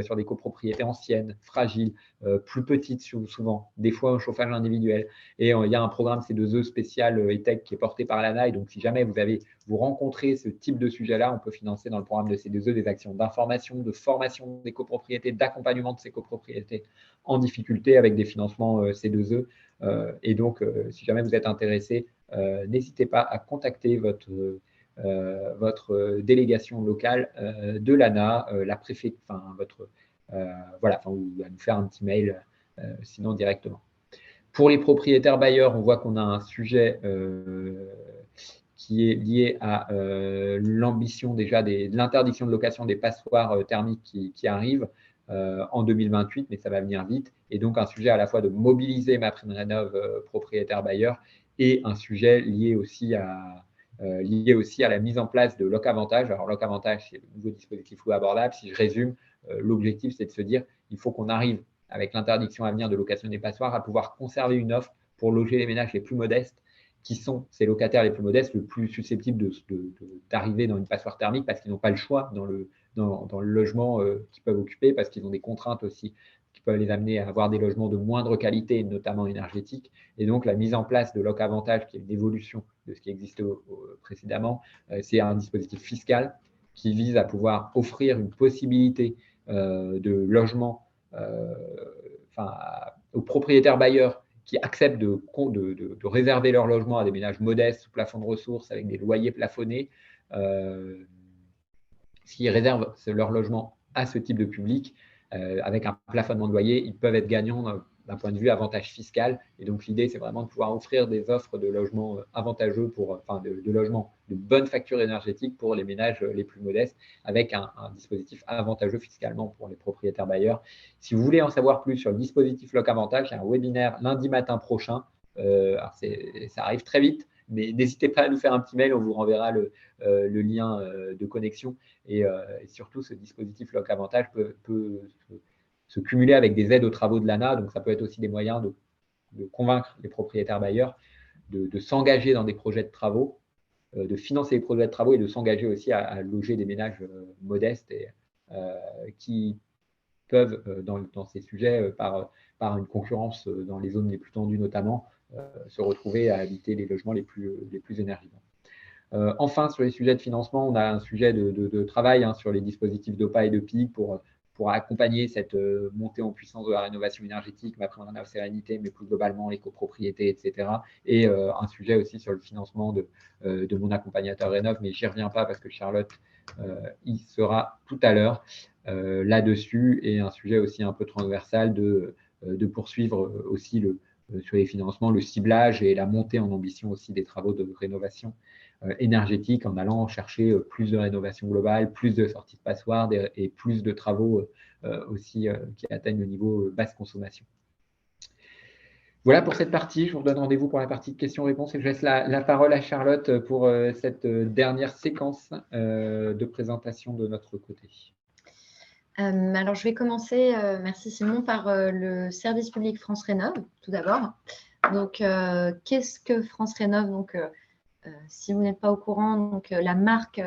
sur des copropriétés anciennes, fragiles, plus petites souvent, des fois un chauffage individuel. Et il y a un programme C2E spécial ETEC qui est porté par l'ANA, et donc si jamais vous rencontrez ce type de sujet-là, on peut financer dans le programme de C2E des actions d'information, de formation des copropriétés, d'accompagnement de ces copropriétés en difficulté avec des financements C2E. Et donc, si jamais vous êtes intéressé, n'hésitez pas à contacter votre délégation locale de l'ANA, la préfecture, ou à nous faire un petit mail, sinon directement. Pour les propriétaires bailleurs, on voit qu'on a un sujet qui est lié à l'ambition déjà de l'interdiction de location des passoires thermiques qui arrive en 2028, mais ça va venir vite. Et donc, un sujet à la fois de mobiliser MaPrimeRénov' propriétaire bailleur et un sujet lié aussi à la mise en place de Loc'Avantage. Alors, Loc'Avantage, c'est le nouveau dispositif loup abordable. Si je résume, l'objectif, c'est de se dire il faut qu'on arrive, avec l'interdiction à venir de location des passoires, à pouvoir conserver une offre pour loger les ménages les plus modestes, qui sont ces locataires les plus modestes, le plus susceptibles d'arriver dans une passoire thermique parce qu'ils n'ont pas le choix dans le logement qu'ils peuvent occuper, parce qu'ils ont des contraintes aussi qui peuvent les amener à avoir des logements de moindre qualité, notamment énergétiques. Et donc, la mise en place de Loc'Avantage, qui est une évolution de ce qui existait précédemment, c'est un dispositif fiscal qui vise à pouvoir offrir une possibilité de logement aux propriétaires bailleurs qui acceptent de réserver leur logement à des ménages modestes sous plafond de ressources avec des loyers plafonnés. S'ils réservent leur logement à ce type de public, avec un plafonnement de loyer, ils peuvent être gagnants d'un point de vue avantage fiscal. Et donc, l'idée, c'est vraiment de pouvoir offrir des offres de logements avantageux, de logements de bonne facture énergétique pour les ménages les plus modestes, avec un dispositif avantageux fiscalement pour les propriétaires bailleurs. Si vous voulez en savoir plus sur le dispositif Loc'Avantage, il y a un webinaire lundi matin prochain. Alors ça arrive très vite, mais n'hésitez pas à nous faire un petit mail, on vous renverra le lien de connexion. Et surtout, ce dispositif Loc'Avantage peut se cumuler avec des aides aux travaux de l'ANA. Donc, ça peut être aussi des moyens de convaincre les propriétaires bailleurs de s'engager dans des projets de travaux de financer les projets de travaux et de s'engager aussi à loger des ménages modestes et qui peuvent, dans ces sujets, par une concurrence dans les zones les plus tendues notamment, se retrouver à habiter les logements les plus énergivores. Enfin, sur les sujets de financement, on a un sujet de travail sur les dispositifs d'OPA et de PIC pour accompagner cette montée en puissance de la rénovation énergétique, MaPrimeRénov' Sérénité, mais plus globalement les copropriétés, etc. Et un sujet aussi sur le financement de mon accompagnateur Rénov', mais j'y reviens pas parce que Charlotte y sera tout à l'heure là-dessus, et un sujet aussi un peu transversal de poursuivre aussi sur les financements, le ciblage et la montée en ambition aussi des travaux de rénovation énergétique en allant chercher plus de rénovation globale, plus de sorties de passoires et plus de travaux aussi qui atteignent le niveau basse consommation. Voilà pour cette partie. Je vous redonne rendez-vous pour la partie de questions-réponses et je laisse la parole à Charlotte pour cette dernière séquence de présentation de notre côté. Alors, je vais commencer, merci Simon, par le service public France Rénov', tout d'abord. Donc, qu'est-ce que France Rénov'? Donc, si vous n'êtes pas au courant, donc, la marque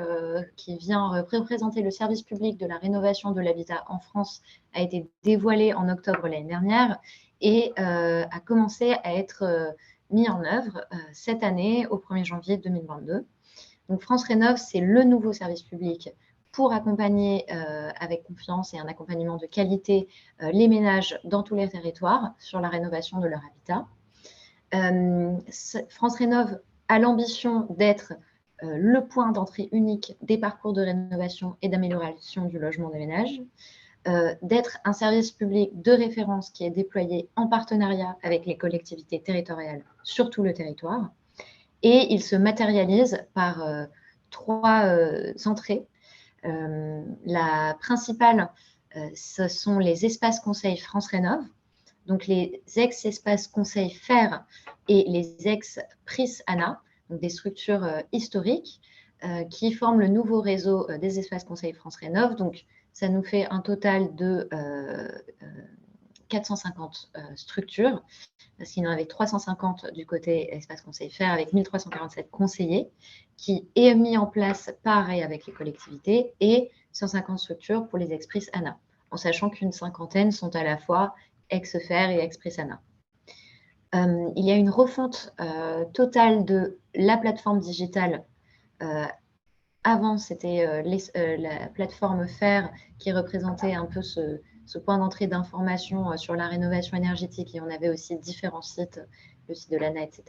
qui vient représenter le service public de la rénovation de l'habitat en France a été dévoilée en octobre l'année dernière et a commencé à être mis en œuvre cette année au 1er janvier 2022. Donc, France Rénov', c'est le nouveau service public pour accompagner avec confiance et un accompagnement de qualité les ménages dans tous les territoires sur la rénovation de leur habitat. France Rénov' a l'ambition d'être le point d'entrée unique des parcours de rénovation et d'amélioration du logement des ménages, d'être un service public de référence qui est déployé en partenariat avec les collectivités territoriales sur tout le territoire. Et il se matérialise par 3 entrées. La principale, ce sont les espaces conseils France Rénov', donc les ex-espaces conseils FER et les ex-PRIS ANA, donc des structures historiques qui forment le nouveau réseau des espaces conseils France Rénov'. Donc, ça nous fait un total de 450 structures, parce qu'il y en avait 350 du côté espace conseil FER avec 1347 conseillers qui est mis en place par et avec les collectivités et 150 structures pour les ex-PRIS ANA, en sachant qu'une cinquantaine sont à la fois ex-FER et ex-PRIS ANA. Il y a une refonte totale de la plateforme digitale. Avant, c'était la plateforme FER qui représentait un peu ce point d'entrée d'information sur la rénovation énergétique, et on avait aussi différents sites, le site de l'ANA, etc.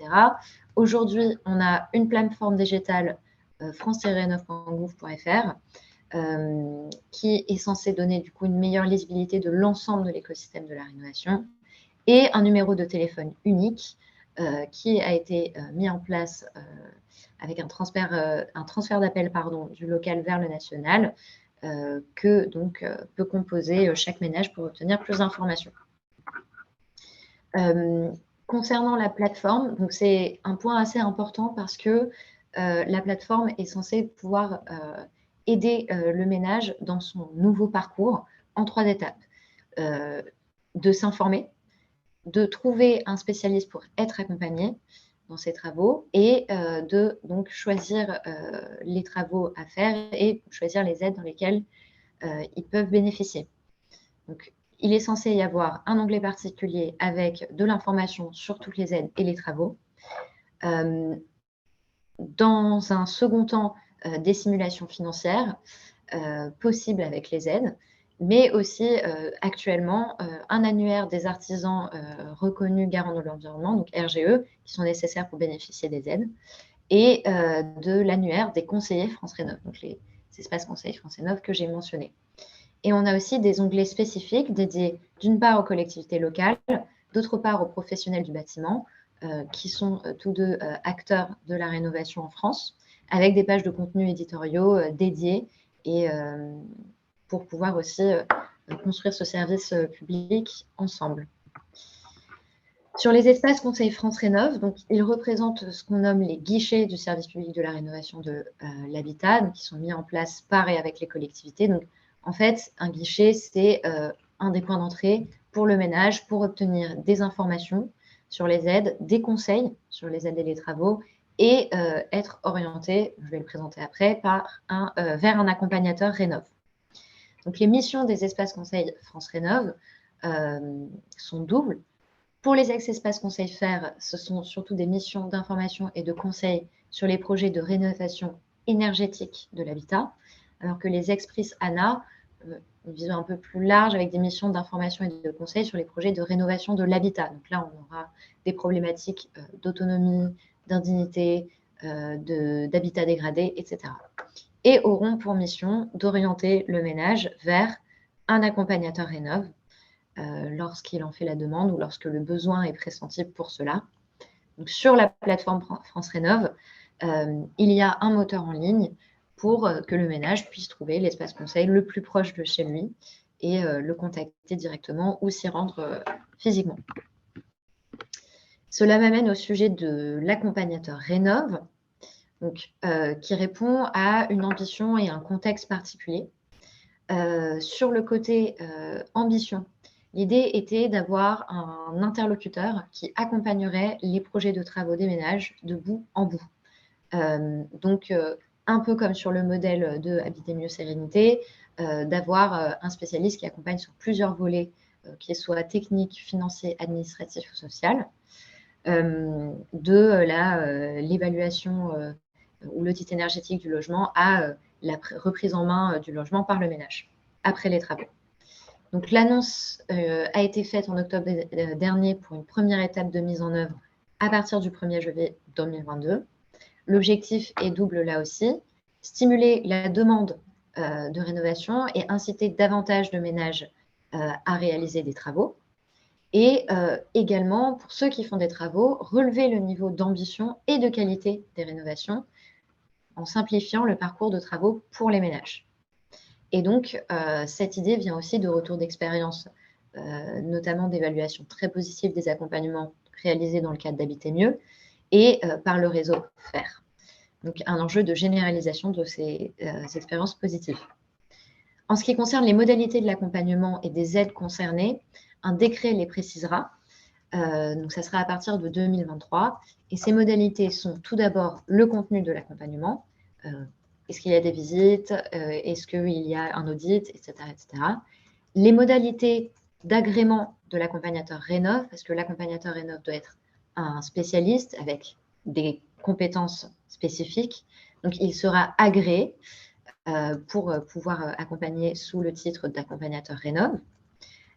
Aujourd'hui, on a une plateforme digitale france-rénov.gouv.fr qui est censée donner du coup une meilleure lisibilité de l'ensemble de l'écosystème de la rénovation, et un numéro de téléphone unique qui a été mis en place avec un transfert d'appel du local vers le national, que donc peut composer chaque ménage pour obtenir plus d'informations. Concernant la plateforme, donc c'est un point assez important parce que la plateforme est censée pouvoir aider le ménage dans son nouveau parcours en 3 étapes. De s'informer, de trouver un spécialiste pour être accompagné dans ces travaux et de donc choisir les travaux à faire et choisir les aides dans lesquelles ils peuvent bénéficier. Donc, il est censé y avoir un onglet particulier avec de l'information sur toutes les aides et les travaux. Dans un second temps, des simulations financières possibles avec les aides, mais aussi actuellement un annuaire des artisans reconnus garants de l'environnement, donc RGE, qui sont nécessaires pour bénéficier des aides, et de l'annuaire des conseillers France Rénov', donc les espaces conseils France Rénov' que j'ai mentionnés. Et on a aussi des onglets spécifiques dédiés d'une part aux collectivités locales, d'autre part aux professionnels du bâtiment, qui sont tous deux acteurs de la rénovation en France, avec des pages de contenus éditoriaux dédiées et pour pouvoir aussi construire ce service public ensemble. Sur les espaces conseils France Rénov', donc ils représentent ce qu'on nomme les guichets du service public de la rénovation de l'habitat, donc qui sont mis en place par et avec les collectivités. Donc en fait, un guichet, c'est un des points d'entrée pour le ménage pour obtenir des informations sur les aides, des conseils sur les aides et les travaux, et être orienté, je vais le présenter après, vers un accompagnateur Rénov'. Donc, les missions des espaces conseils France Rénov' sont doubles. Pour les ex-espaces conseils FAIR, ce sont surtout des missions d'information et de conseil sur les projets de rénovation énergétique de l'habitat, alors que les ex-PRIS ANA, une vision un peu plus large avec des missions d'information et de conseil sur les projets de rénovation de l'habitat. Donc là, on aura des problématiques d'autonomie, d'indignité, d'habitat dégradé, etc. Et auront pour mission d'orienter le ménage vers un accompagnateur Rénov' lorsqu'il en fait la demande ou lorsque le besoin est pressenti pour cela. Donc, sur la plateforme France Rénov', il y a un moteur en ligne pour que le ménage puisse trouver l'espace conseil le plus proche de chez lui et le contacter directement ou s'y rendre physiquement. Cela m'amène au sujet de l'accompagnateur Rénov', donc, qui répond à une ambition et un contexte particulier. Sur le côté ambition, l'idée était d'avoir un interlocuteur qui accompagnerait les projets de travaux des ménages de bout en bout. Donc, un peu comme sur le modèle de Habiter mieux sérénité, d'avoir un spécialiste qui accompagne sur plusieurs volets, qu'ils soient techniques, financiers, administratifs ou sociaux, de l'évaluation ou l'audit énergétique du logement à la reprise en main du logement par le ménage après les travaux. Donc, l'annonce a été faite en octobre dernier pour une première étape de mise en œuvre à partir du 1er janvier 2022. L'objectif est double là aussi, stimuler la demande de rénovation et inciter davantage de ménages à réaliser des travaux. Et également, pour ceux qui font des travaux, relever le niveau d'ambition et de qualité des rénovations en simplifiant le parcours de travaux pour les ménages. Et donc, cette idée vient aussi de retours d'expérience, notamment d'évaluation très positive des accompagnements réalisés dans le cadre d'Habiter mieux et par le réseau FAIR. Donc, un enjeu de généralisation de ces expériences positives. En ce qui concerne les modalités de l'accompagnement et des aides concernées, un décret les précisera. Donc, ça sera à partir de 2023. Et ces modalités sont tout d'abord le contenu de l'accompagnement. Est-ce qu'il y a des visites? Est-ce qu'il y a un audit, etc., etc. Les modalités d'agrément de l'accompagnateur Rénov', parce que l'accompagnateur Rénov' doit être un spécialiste avec des compétences spécifiques. Donc, il sera agréé pour pouvoir accompagner sous le titre d'accompagnateur Rénov'.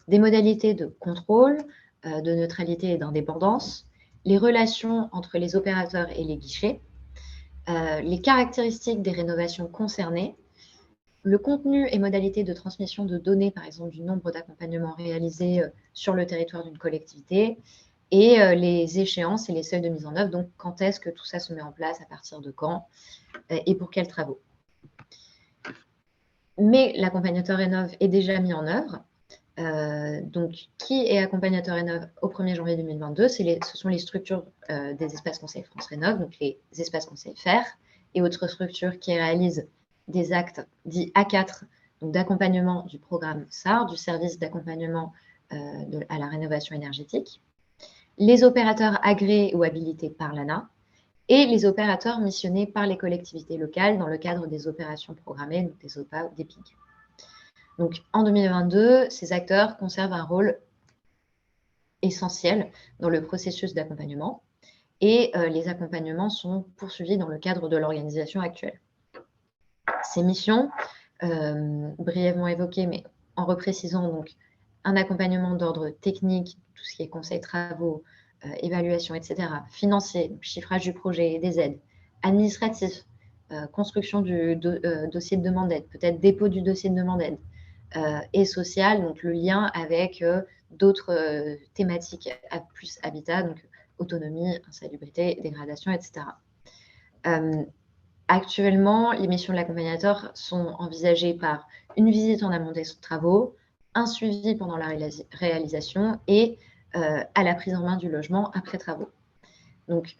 Des modalités de contrôle, de neutralité et d'indépendance, les relations entre les opérateurs et les guichets, les caractéristiques des rénovations concernées, le contenu et modalités de transmission de données, par exemple du nombre d'accompagnements réalisés sur le territoire d'une collectivité, et les échéances et les seuils de mise en œuvre. Donc, quand est-ce que tout ça se met en place, à partir de quand et pour quels travaux. Mais l'accompagnateur Rénov' est déjà mis en œuvre. Donc, qui est accompagnateur Rénov' au 1er janvier 2022? Ce sont les structures des espaces conseils France Rénov', donc les espaces conseils FAIR, et autres structures qui réalisent des actes dits A4, donc d'accompagnement du programme SAR, du service d'accompagnement à la rénovation énergétique, les opérateurs agréés ou habilités par l'ANA, et les opérateurs missionnés par les collectivités locales dans le cadre des opérations programmées, donc des OPA ou des PIG. Donc, en 2022, ces acteurs conservent un rôle essentiel dans le processus d'accompagnement et les accompagnements sont poursuivis dans le cadre de l'organisation actuelle. Ces missions, brièvement évoquées, mais en reprécisant donc un accompagnement d'ordre technique, tout ce qui est conseil travaux, évaluation, etc., financier, donc chiffrage du projet et des aides, administratif, construction du dossier de demande d'aide, peut-être dépôt du dossier de demande d'aide, et social, donc le lien avec d'autres thématiques plus habitat, donc autonomie, insalubrité, dégradation, etc. Actuellement, les missions de l'accompagnateur sont envisagées par une visite en amont des travaux, un suivi pendant la réalisation et à la prise en main du logement après travaux. Donc,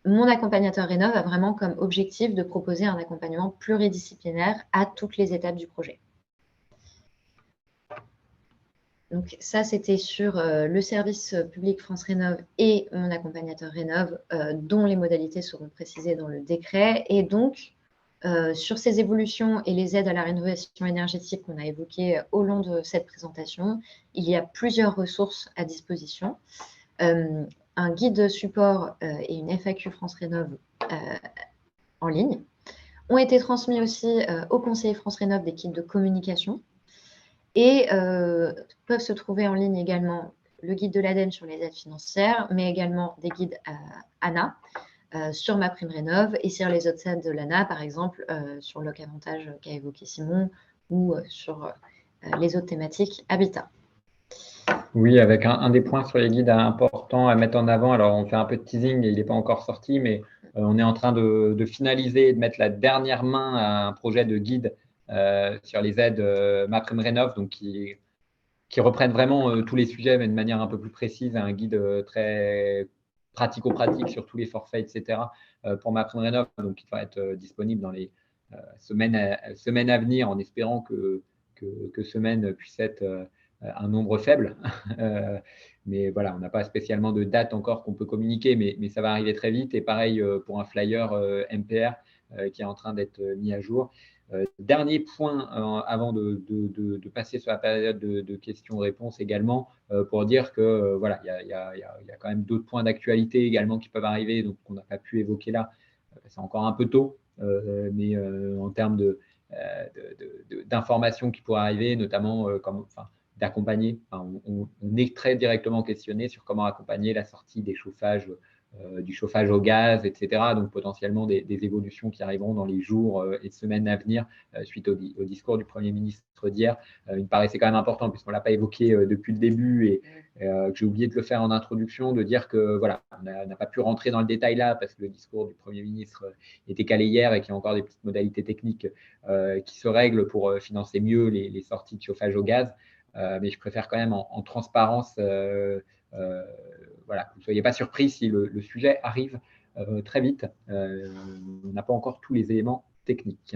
mon accompagnateur Rénov' a vraiment comme objectif de proposer un accompagnement pluridisciplinaire à toutes les étapes du projet. Donc ça, c'était sur le service public France Rénov et mon accompagnateur Rénov, dont les modalités seront précisées dans le décret. Et donc, sur ces évolutions et les aides à la rénovation énergétique qu'on a évoquées au long de cette présentation, il y a plusieurs ressources à disposition. Un guide support et une FAQ France Rénov en ligne. Ont été transmis aussi aux conseillers France Rénov des kits de communication et peuvent se trouver en ligne également le guide de l'ADEME sur les aides financières, mais également des guides ANA sur MaPrimeRénov et sur les autres aides de l'ANA, par exemple sur l'Oc-Avantage qu'a évoqué Simon ou sur les autres thématiques Habitat. Oui, avec un des points sur les guides importants à mettre en avant. Alors, on fait un peu de teasing et il n'est pas encore sorti, mais on est en train de finaliser et de mettre la dernière main à un projet de guide sur les aides MaPrimeRénov, donc qui reprennent vraiment tous les sujets, mais de manière un peu plus précise, un guide très pratico-pratique sur tous les forfaits, etc. Pour MaPrimeRénov, donc qui va être disponible dans les semaines à venir, en espérant que semaine puisse être un nombre faible. Mais voilà, on n'a pas spécialement de date encore qu'on peut communiquer, mais ça va arriver très vite. Et pareil pour un flyer MPR qui est en train d'être mis à jour. Dernier point avant de passer sur la période de questions-réponses également, pour dire que voilà, il y a quand même d'autres points d'actualité également qui peuvent arriver, donc qu'on n'a pas pu évoquer là. C'est encore un peu tôt, mais en termes d'informations qui pourraient arriver, notamment d'accompagner. On est très directement questionné sur comment accompagner la sortie des chauffages, du chauffage au gaz, etc. Donc potentiellement des évolutions qui arriveront dans les jours et semaines à venir suite au discours du Premier ministre d'hier. Il me paraissait quand même important, puisqu'on ne l'a pas évoqué depuis le début et que j'ai oublié de le faire en introduction, de dire que voilà, on n'a pas pu rentrer dans le détail là parce que le discours du Premier ministre était calé hier et qu'il y a encore des petites modalités techniques qui se règlent pour financer mieux les sorties de chauffage au gaz. Mais je préfère quand même en transparence voilà, que vous ne soyez pas surpris si le sujet arrive très vite. On n'a pas encore tous les éléments techniques.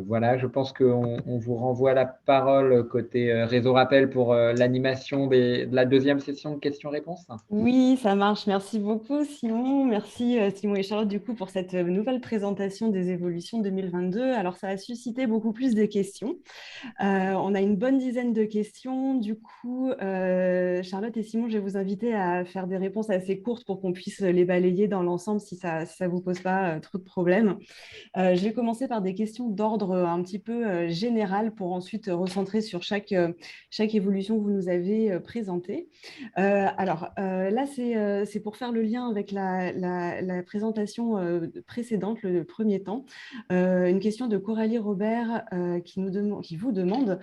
Voilà, je pense qu'on vous renvoie la parole côté réseau rappel pour l'animation de la deuxième session de questions-réponses. Oui, ça marche. Merci beaucoup, Simon. Merci, Simon et Charlotte, du coup, pour cette nouvelle présentation des évolutions 2022. Alors, ça a suscité beaucoup plus de questions. On a une bonne dizaine de questions. Du coup, Charlotte et Simon, je vais vous inviter à faire des réponses assez courtes pour qu'on puisse les balayer dans l'ensemble si ça ne vous pose pas trop de problèmes. Je vais commencer par des questions d'ordre un petit peu général pour ensuite recentrer sur chaque évolution que vous nous avez présentée. Alors là, c'est pour faire le lien avec la présentation précédente, le premier temps. Une question de Coralie Robert qui vous demande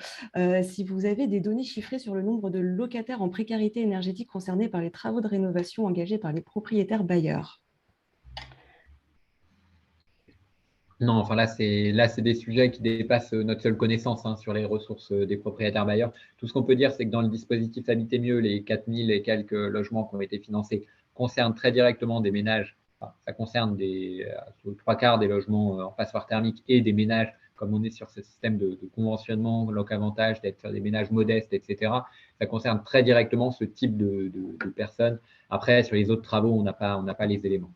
si vous avez des données chiffrées sur le nombre de locataires en précarité énergétique concernés par les travaux de rénovation engagés par les propriétaires bailleurs. Non, enfin là, c'est des sujets qui dépassent notre seule connaissance sur les ressources des propriétaires bailleurs. Tout ce qu'on peut dire, c'est que dans le dispositif Habiter mieux, les 4000 et quelques logements qui ont été financés concernent très directement des ménages. Enfin, ça concerne les 3/4 des logements en passoire thermique et des ménages, comme on est sur ce système de conventionnement, Loc-Avantage, d'être des ménages modestes, etc. Ça concerne très directement ce type de personnes. Après, sur les autres travaux, on n'a pas les éléments.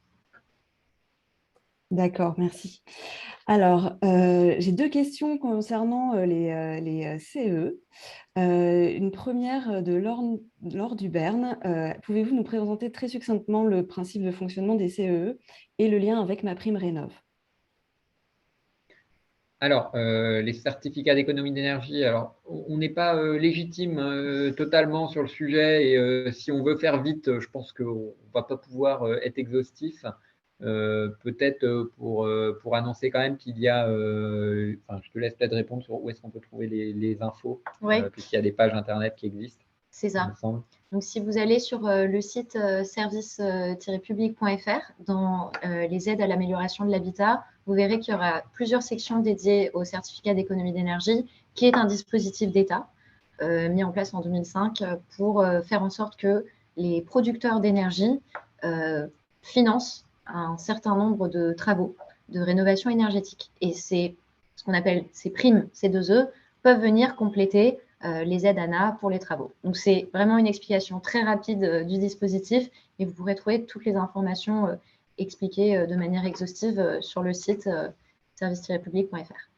D'accord, merci. Alors, j'ai deux questions concernant les CE. Une première de Laure Duberne. Pouvez-vous nous présenter très succinctement le principe de fonctionnement des CE et le lien avec MaPrimeRénov? Alors, les certificats d'économie d'énergie, alors on n'est pas légitime totalement sur le sujet et si on veut faire vite, je pense qu'on ne va pas pouvoir être exhaustif. Peut-être pour annoncer quand même qu'il y a, je te laisse peut-être répondre sur où est-ce qu'on peut trouver les infos, puisqu'il y a des pages internet qui existent. C'est ça. Donc, si vous allez sur le site service-public.fr, dans les aides à l'amélioration de l'habitat, vous verrez qu'il y aura plusieurs sections dédiées au certificat d'économie d'énergie, qui est un dispositif d'État mis en place en 2005 pour faire en sorte que les producteurs d'énergie financent un certain nombre de travaux de rénovation énergétique. Et c'est ce qu'on appelle ces primes, C2E, peuvent venir compléter les aides ANA pour les travaux. Donc, c'est vraiment une explication très rapide du dispositif et vous pourrez trouver toutes les informations expliquées de manière exhaustive sur le site service-public.fr.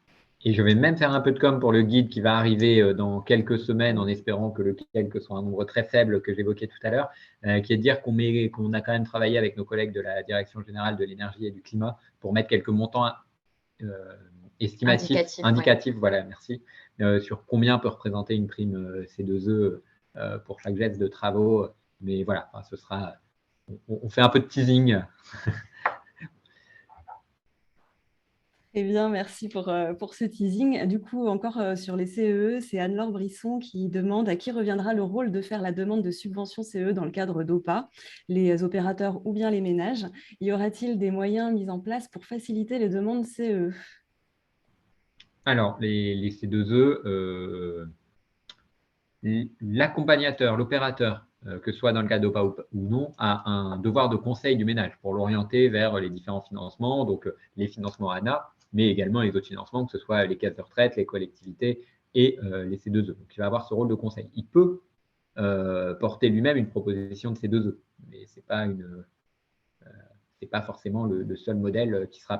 Et je vais même faire un peu de com pour le guide qui va arriver dans quelques semaines, en espérant que le quelques soit un nombre très faible que j'évoquais tout à l'heure, qui est de dire qu'on a quand même travaillé avec nos collègues de la Direction générale de l'énergie et du climat pour mettre quelques montants estimatifs, indicatifs, voilà, merci, sur combien peut représenter une prime C2E pour chaque geste de travaux. Mais voilà, enfin, ce sera, on fait un peu de teasing. Très bien, merci pour ce teasing. Du coup, encore sur les CEE, c'est Anne-Laure Brisson qui demande à qui reviendra le rôle de faire la demande de subvention CEE dans le cadre d'OPA, les opérateurs ou bien les ménages. Y aura-t-il des moyens mis en place pour faciliter les demandes CEE? Alors, les C2E, l'accompagnateur, l'opérateur, que ce soit dans le cas d'OPA ou non, a un devoir de conseil du ménage pour l'orienter vers les différents financements, donc les financements ANA, mais également les autres financements, que ce soit les caisses de retraite, les collectivités et les C2E. Donc, il va avoir ce rôle de conseil. Il peut porter lui-même une proposition de C2E, mais ce n'est pas forcément le seul modèle qui sera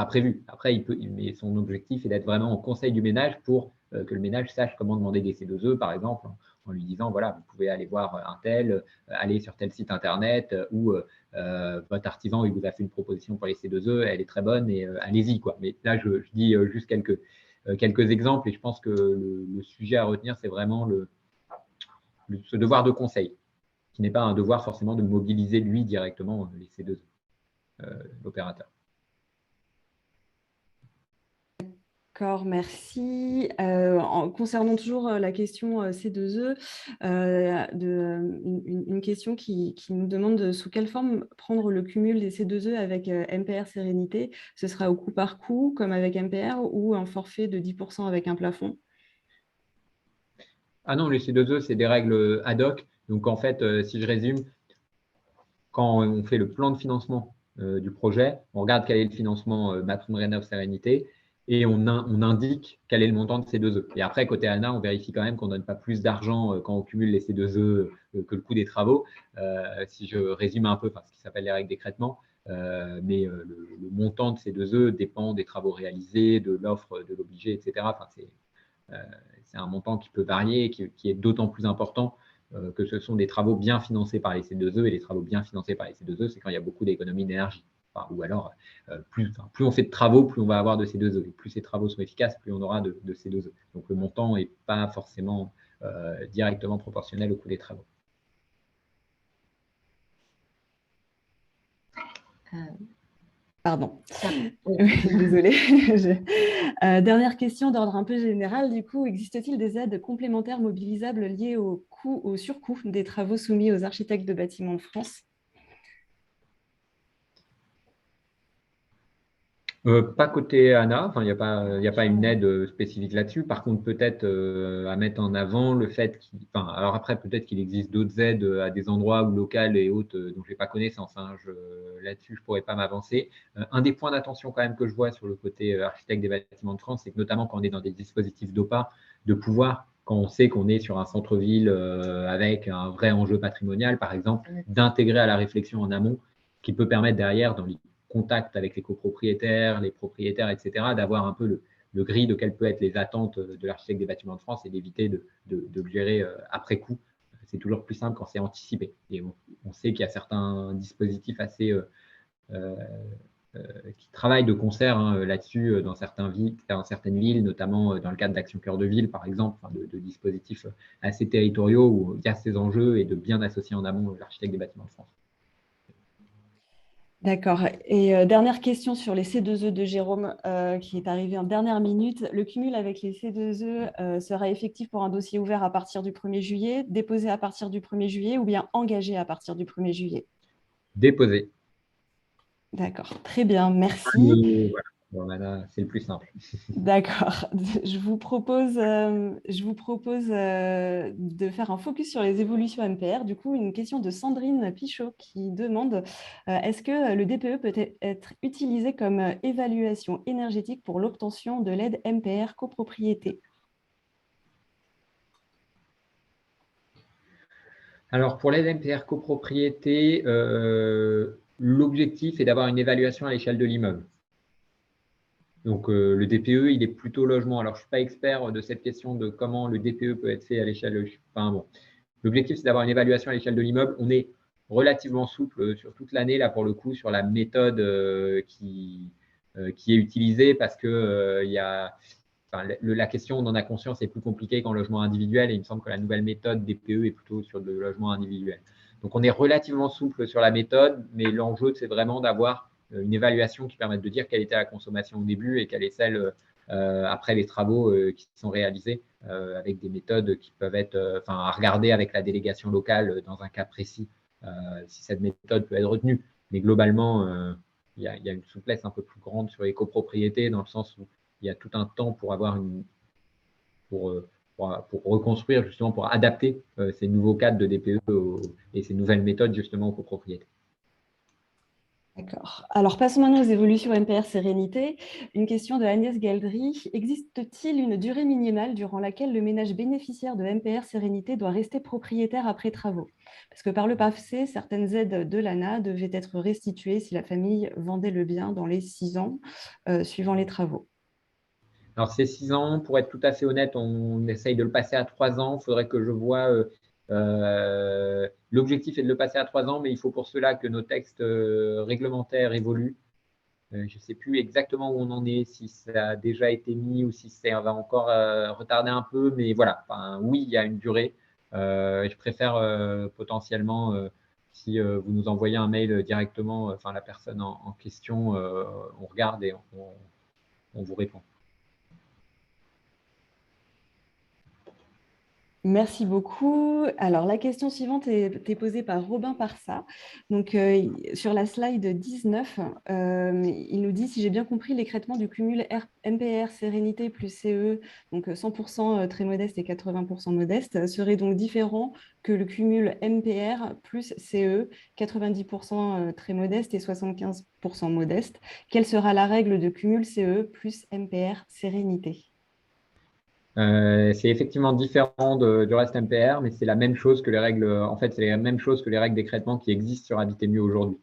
prévu. Après, mais son objectif est d'être vraiment au conseil du ménage pour que le ménage sache comment demander des C2E, par exemple, en lui disant, voilà, vous pouvez aller voir un tel, aller sur tel site internet, ou votre artisan, il vous a fait une proposition pour les C2E, elle est très bonne, et allez-y, quoi. Mais là, je dis juste quelques exemples, et je pense que le sujet à retenir, c'est vraiment ce devoir de conseil, qui n'est pas un devoir forcément de mobiliser lui directement les C2E, l'opérateur. D'accord, merci. Concernant toujours la question C2E, une question qui nous demande sous quelle forme prendre le cumul des C2E avec MPR Sérénité. Ce sera au coup par coup, comme avec MPR, ou un forfait de 10% avec un plafond? Ah non, les C2E, c'est des règles ad hoc. Donc, en fait, si je résume, quand on fait le plan de financement du projet, on regarde quel est le financement MaPrimeRénov' Sérénité et on indique quel est le montant de C2E. Et après, côté ANA, on vérifie quand même qu'on ne donne pas plus d'argent quand on cumule les C2E que le coût des travaux. Si je résume un peu, ce qui s'appelle les règles d'écrêtement, mais le montant de C2E dépend des travaux réalisés, de l'offre de l'obligé, etc. C'est un montant qui peut varier et qui est d'autant plus important que ce sont des travaux bien financés par les C2E, et les travaux bien financés par les C2E, c'est quand il y a beaucoup d'économies d'énergie. Ou alors, plus on fait de travaux, plus on va avoir de C2E. Et plus ces travaux sont efficaces, plus on aura de C2E. Donc, le montant n'est pas forcément directement proportionnel au coût des travaux. Pardon. Désolée. Dernière question d'ordre un peu général. Du coup, existe-t-il des aides complémentaires mobilisables liées au surcoût des travaux soumis aux architectes de bâtiments de France? Pas côté ANA, il n'y a pas une aide spécifique là-dessus. Par contre, peut-être à mettre en avant le fait alors après, peut-être qu'il existe d'autres aides à des endroits ou locales et autres dont je n'ai pas connaissance. Là-dessus, je ne pourrais pas m'avancer. Un des points d'attention quand même que je vois sur le côté architecte des bâtiments de France, c'est que notamment quand on est dans des dispositifs d'OPA, de pouvoir, quand on sait qu'on est sur un centre-ville avec un vrai enjeu patrimonial, par exemple, d'intégrer à la réflexion en amont, qui peut permettre derrière, dans les contact avec les copropriétaires, les propriétaires, etc., d'avoir un peu le gris de quelles peuvent être les attentes de l'architecte des bâtiments de France et d'éviter de le gérer après coup. C'est toujours plus simple quand c'est anticipé. Et on sait qu'il y a certains dispositifs assez qui travaillent de concert là-dessus dans certaines villes, notamment dans le cadre d'Action Cœur de Ville, par exemple, de dispositifs assez territoriaux où il y a ces enjeux et de bien associer en amont l'architecte des bâtiments de France. D'accord. Et dernière question sur les C2E de Jérôme qui est arrivé en dernière minute. Le cumul avec les C2E sera effectif pour un dossier ouvert à partir du 1er juillet, déposé à partir du 1er juillet ou bien engagé à partir du 1er juillet? Déposé. D'accord. Très bien. Merci. Voilà, c'est le plus simple. D'accord. Je vous propose de faire un focus sur les évolutions MPR. Du coup, une question de Sandrine Pichot qui demande est-ce que le DPE peut être utilisé comme évaluation énergétique pour l'obtention de l'aide MPR copropriété? Alors, pour l'aide MPR copropriété, l'objectif est d'avoir une évaluation à l'échelle de l'immeuble. Donc, le DPE, il est plutôt logement. Alors, je ne suis pas expert de cette question de comment le DPE peut être fait à l'échelle. Enfin, bon. L'objectif, c'est d'avoir une évaluation à l'échelle de l'immeuble. On est relativement souple sur toute l'année, là, pour le coup, sur la méthode qui est utilisée parce que la question, on en a conscience, est plus compliquée qu'en logement individuel. Et il me semble que la nouvelle méthode DPE est plutôt sur le logement individuel. Donc, on est relativement souple sur la méthode, mais l'enjeu, c'est vraiment d'avoir une évaluation qui permette de dire quelle était la consommation au début et quelle est celle après les travaux qui sont réalisés avec des méthodes qui peuvent être à regarder avec la délégation locale dans un cas précis si cette méthode peut être retenue. Mais globalement, il y a une souplesse un peu plus grande sur les copropriétés dans le sens où il y a tout un temps pour avoir pour reconstruire, justement, pour adapter ces nouveaux cadres de DPE et ces nouvelles méthodes justement aux copropriétés. D'accord. Alors, passons maintenant aux évolutions MPR Sérénité. Une question de Agnès Galdry. Existe-t-il une durée minimale durant laquelle le ménage bénéficiaire de MPR Sérénité doit rester propriétaire après travaux? Parce que par le passé, certaines aides de l'ANA devaient être restituées si la famille vendait le bien dans les 6 ans suivant les travaux. Alors, c'est 6 ans. Pour être tout à fait honnête, on essaye de le passer à 3 ans. Il faudrait que je vois. L'objectif est de le passer à 3 ans, mais il faut pour cela que nos textes réglementaires évoluent. Je ne sais plus exactement où on en est, si ça a déjà été mis ou si ça va encore retarder un peu. Mais voilà, oui, il y a une durée. Je préfère potentiellement, si vous nous envoyez un mail directement, la personne en question, on regarde et on vous répond. Merci beaucoup. Alors, la question suivante est posée par Robin Parsa. Donc, sur la slide 19, il nous dit, si j'ai bien compris, l'écrêtement du cumul MPR Sérénité plus CE, donc 100% très modeste et 80% modeste, serait donc différent que le cumul MPR plus CE, 90% très modeste et 75% modeste. Quelle sera la règle de cumul CE plus MPR Sérénité? C'est effectivement différent du reste MPR, mais c'est la même chose que les règles. En fait, c'est la même chose que les règles d'écrêtement qui existent sur Habiter Mieux aujourd'hui.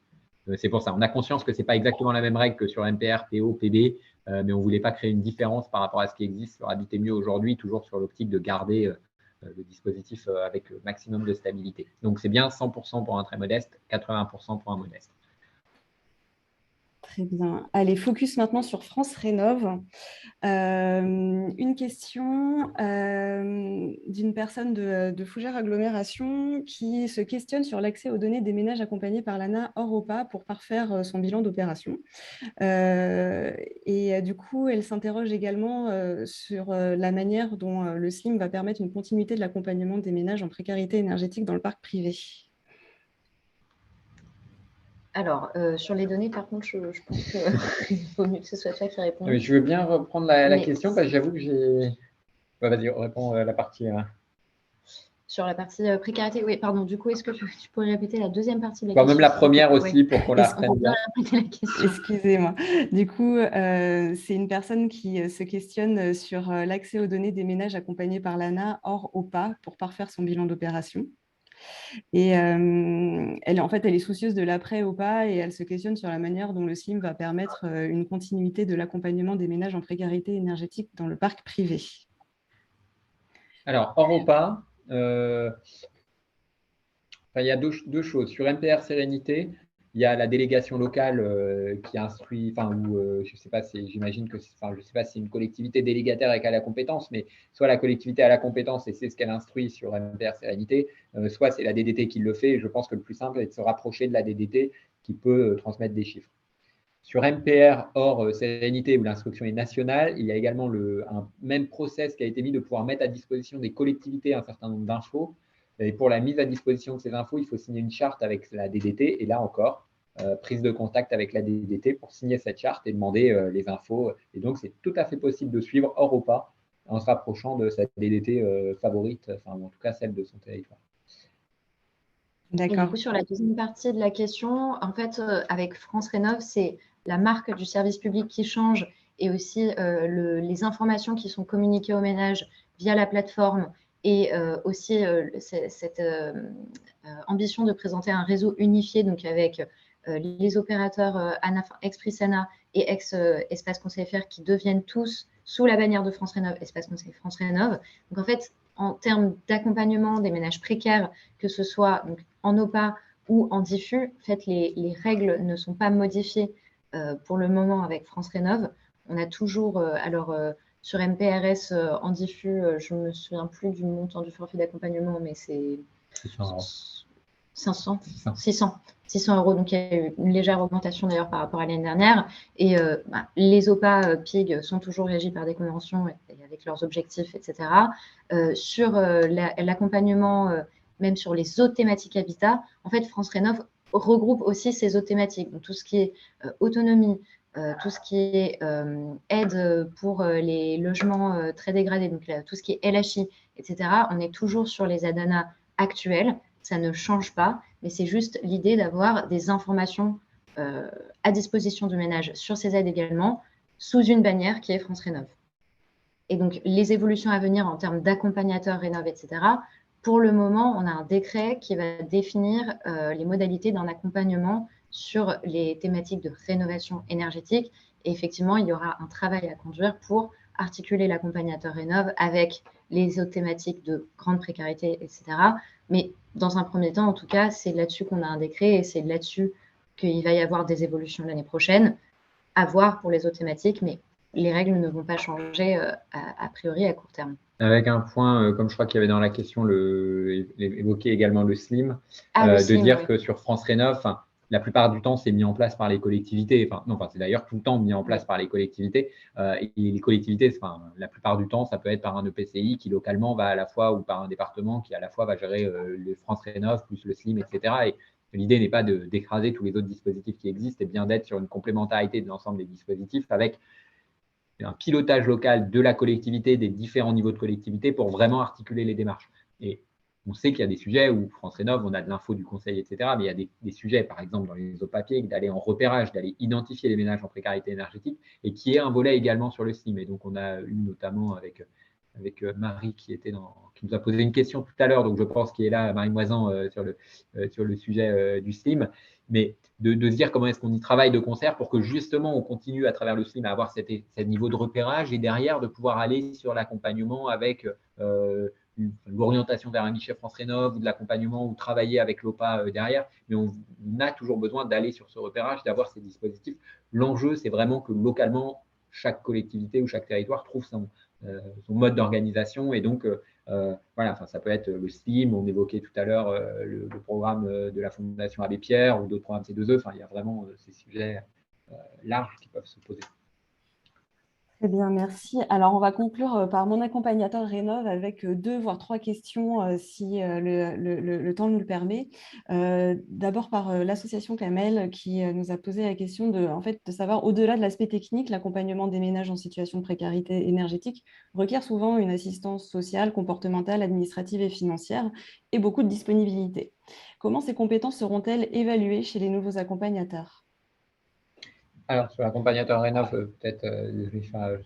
C'est pour ça. On a conscience que c'est pas exactement la même règle que sur MPR, PO, PB, mais on voulait pas créer une différence par rapport à ce qui existe sur Habiter Mieux aujourd'hui, toujours sur l'optique de garder le dispositif avec le maximum de stabilité. Donc, c'est bien 100% pour un très modeste, 80% pour un modeste. Très bien. Allez, focus maintenant sur France Rénov'. Une question d'une personne de Fougères Agglomération qui se questionne sur l'accès aux données des ménages accompagnés par l'ANA hors OPA pour parfaire son bilan d'opération. Du coup, elle s'interroge également sur la manière dont le SLIM va permettre une continuité de l'accompagnement des ménages en précarité énergétique dans le parc privé. Alors, sur les données, par contre, je pense qu'il vaut mieux que ce soit toi qui réponde. Oui, je veux bien reprendre la question parce que j'avoue que j'ai… Vas-y, réponds la partie… Sur la partie précarité, oui, pardon. Du coup, est-ce que tu pourrais répéter la deuxième partie de la question? Même la première aussi, pour qu'on la reprenne bien. Excusez-moi. Du coup, c'est une personne qui se questionne sur l'accès aux données des ménages accompagnés par l'ANA hors OPA pour parfaire son bilan d'opération. Et elle est soucieuse de l'après-OPA et elle se questionne sur la manière dont le SLIM va permettre une continuité de l'accompagnement des ménages en précarité énergétique dans le parc privé. Alors, hors OPA, il y a deux choses. Sur MPR Sérénité, il y a la délégation locale qui instruit, je ne sais pas, j'imagine que, je sais pas si c'est une collectivité délégataire avec à la compétence, mais soit la collectivité a la compétence et c'est ce qu'elle instruit sur MPR Sérénité, soit c'est la DDT qui le fait. Et je pense que le plus simple est de se rapprocher de la DDT qui peut transmettre des chiffres. Sur MPR hors Sérénité, où l'instruction est nationale, il y a également un même process qui a été mis de pouvoir mettre à disposition des collectivités un certain nombre d'infos. Et pour la mise à disposition de ces infos, il faut signer une charte avec la DDT. Et là encore, prise de contact avec la DDT pour signer cette charte et demander les infos. Et donc, c'est tout à fait possible de suivre hors OPA en se rapprochant de cette DDT favorite, en tout cas celle de son territoire. Et du coup, sur la deuxième partie de la question, en fait, avec France Rénov', c'est la marque du service public qui change et aussi les informations qui sont communiquées aux ménages via la plateforme et aussi cette ambition de présenter un réseau unifié, donc avec les opérateurs ex-Prisana et ex-Espace Conseil FR qui deviennent tous sous la bannière de France Rénov, Espace Conseil France Rénov. Donc en fait, en termes d'accompagnement des ménages précaires, que ce soit donc, en OPA ou en diffus, en fait, les règles ne sont pas modifiées pour le moment avec France Rénov. On a toujours, sur MPRS en diffus, je ne me souviens plus du montant du forfait d'accompagnement, mais c'est 600 €. Donc, il y a eu une légère augmentation d'ailleurs par rapport à l'année dernière. Et les OPA PIG sont toujours régis par des conventions et avec leurs objectifs, etc. Sur l'accompagnement, même sur les autres thématiques habitat, en fait, France Rénov regroupe aussi ces autres thématiques. Donc, tout ce qui est autonomie, tout ce qui est aide pour les logements très dégradés, donc tout ce qui est LHI, etc. On est toujours sur les ADANA actuels. Ça ne change pas, mais c'est juste l'idée d'avoir des informations à disposition du ménage sur ces aides également, sous une bannière qui est France Rénov. Et donc, les évolutions à venir en termes d'accompagnateurs Rénov, etc., pour le moment, on a un décret qui va définir les modalités d'un accompagnement sur les thématiques de rénovation énergétique. Et effectivement, il y aura un travail à conduire pour articuler l'accompagnateur Rénov avec les autres thématiques de grande précarité, etc. Mais dans un premier temps, en tout cas, c'est là-dessus qu'on a un décret et c'est là-dessus qu'il va y avoir des évolutions l'année prochaine, à voir pour les autres thématiques, mais les règles ne vont pas changer a priori à court terme. Avec un point, comme je crois qu'il y avait dans la question, évoqué également le SLIM, le SLIM, de dire oui. que sur France Rénov, la plupart du temps, c'est mis en place par les collectivités. C'est d'ailleurs tout le temps mis en place par les collectivités. Et les collectivités, la plupart du temps, ça peut être par un EPCI qui localement va à la fois, ou par un département qui à la fois va gérer le France Rénov plus le SLIM, etc. Et l'idée n'est pas d'écraser tous les autres dispositifs qui existent, et bien d'être sur une complémentarité de l'ensemble des dispositifs avec un pilotage local de la collectivité, des différents niveaux de collectivité pour vraiment articuler les démarches. Et on sait qu'il y a des sujets où France Rénov, on a de l'info du conseil, etc. Mais il y a des sujets, par exemple, dans les autres papiers, d'aller en repérage, d'aller identifier les ménages en précarité énergétique et qui est un volet également sur le SLIM. Et donc, on a eu notamment avec Marie qui nous a posé une question tout à l'heure, donc je pense qu'il est là, Marie Moisan, sur le sujet du SLIM, mais de se dire comment est-ce qu'on y travaille de concert pour que justement on continue à travers le SLIM à avoir cet niveau de repérage et derrière de pouvoir aller sur l'accompagnement avec l'orientation vers un guichet France Rénov ou de l'accompagnement ou travailler avec l'OPA derrière, mais on a toujours besoin d'aller sur ce repérage, d'avoir ces dispositifs. L'enjeu, c'est vraiment que localement, chaque collectivité ou chaque territoire trouve son mode d'organisation. Et donc, ça peut être le SLIM, on évoquait tout à l'heure le programme de la Fondation Abbé Pierre ou d'autres programmes C2E. Il y a vraiment ces sujets larges qui peuvent se poser. Très bien, merci. Alors, on va conclure par mon accompagnateur Rénov avec 2 voire 3 questions si le temps nous le permet. D'abord par l'association Camel qui nous a posé la question de savoir, au-delà de l'aspect technique, l'accompagnement des ménages en situation de précarité énergétique requiert souvent une assistance sociale, comportementale, administrative et financière et beaucoup de disponibilité. Comment ces compétences seront-elles évaluées chez les nouveaux accompagnateurs ? Alors, sur l'accompagnateur Rénov, peut-être,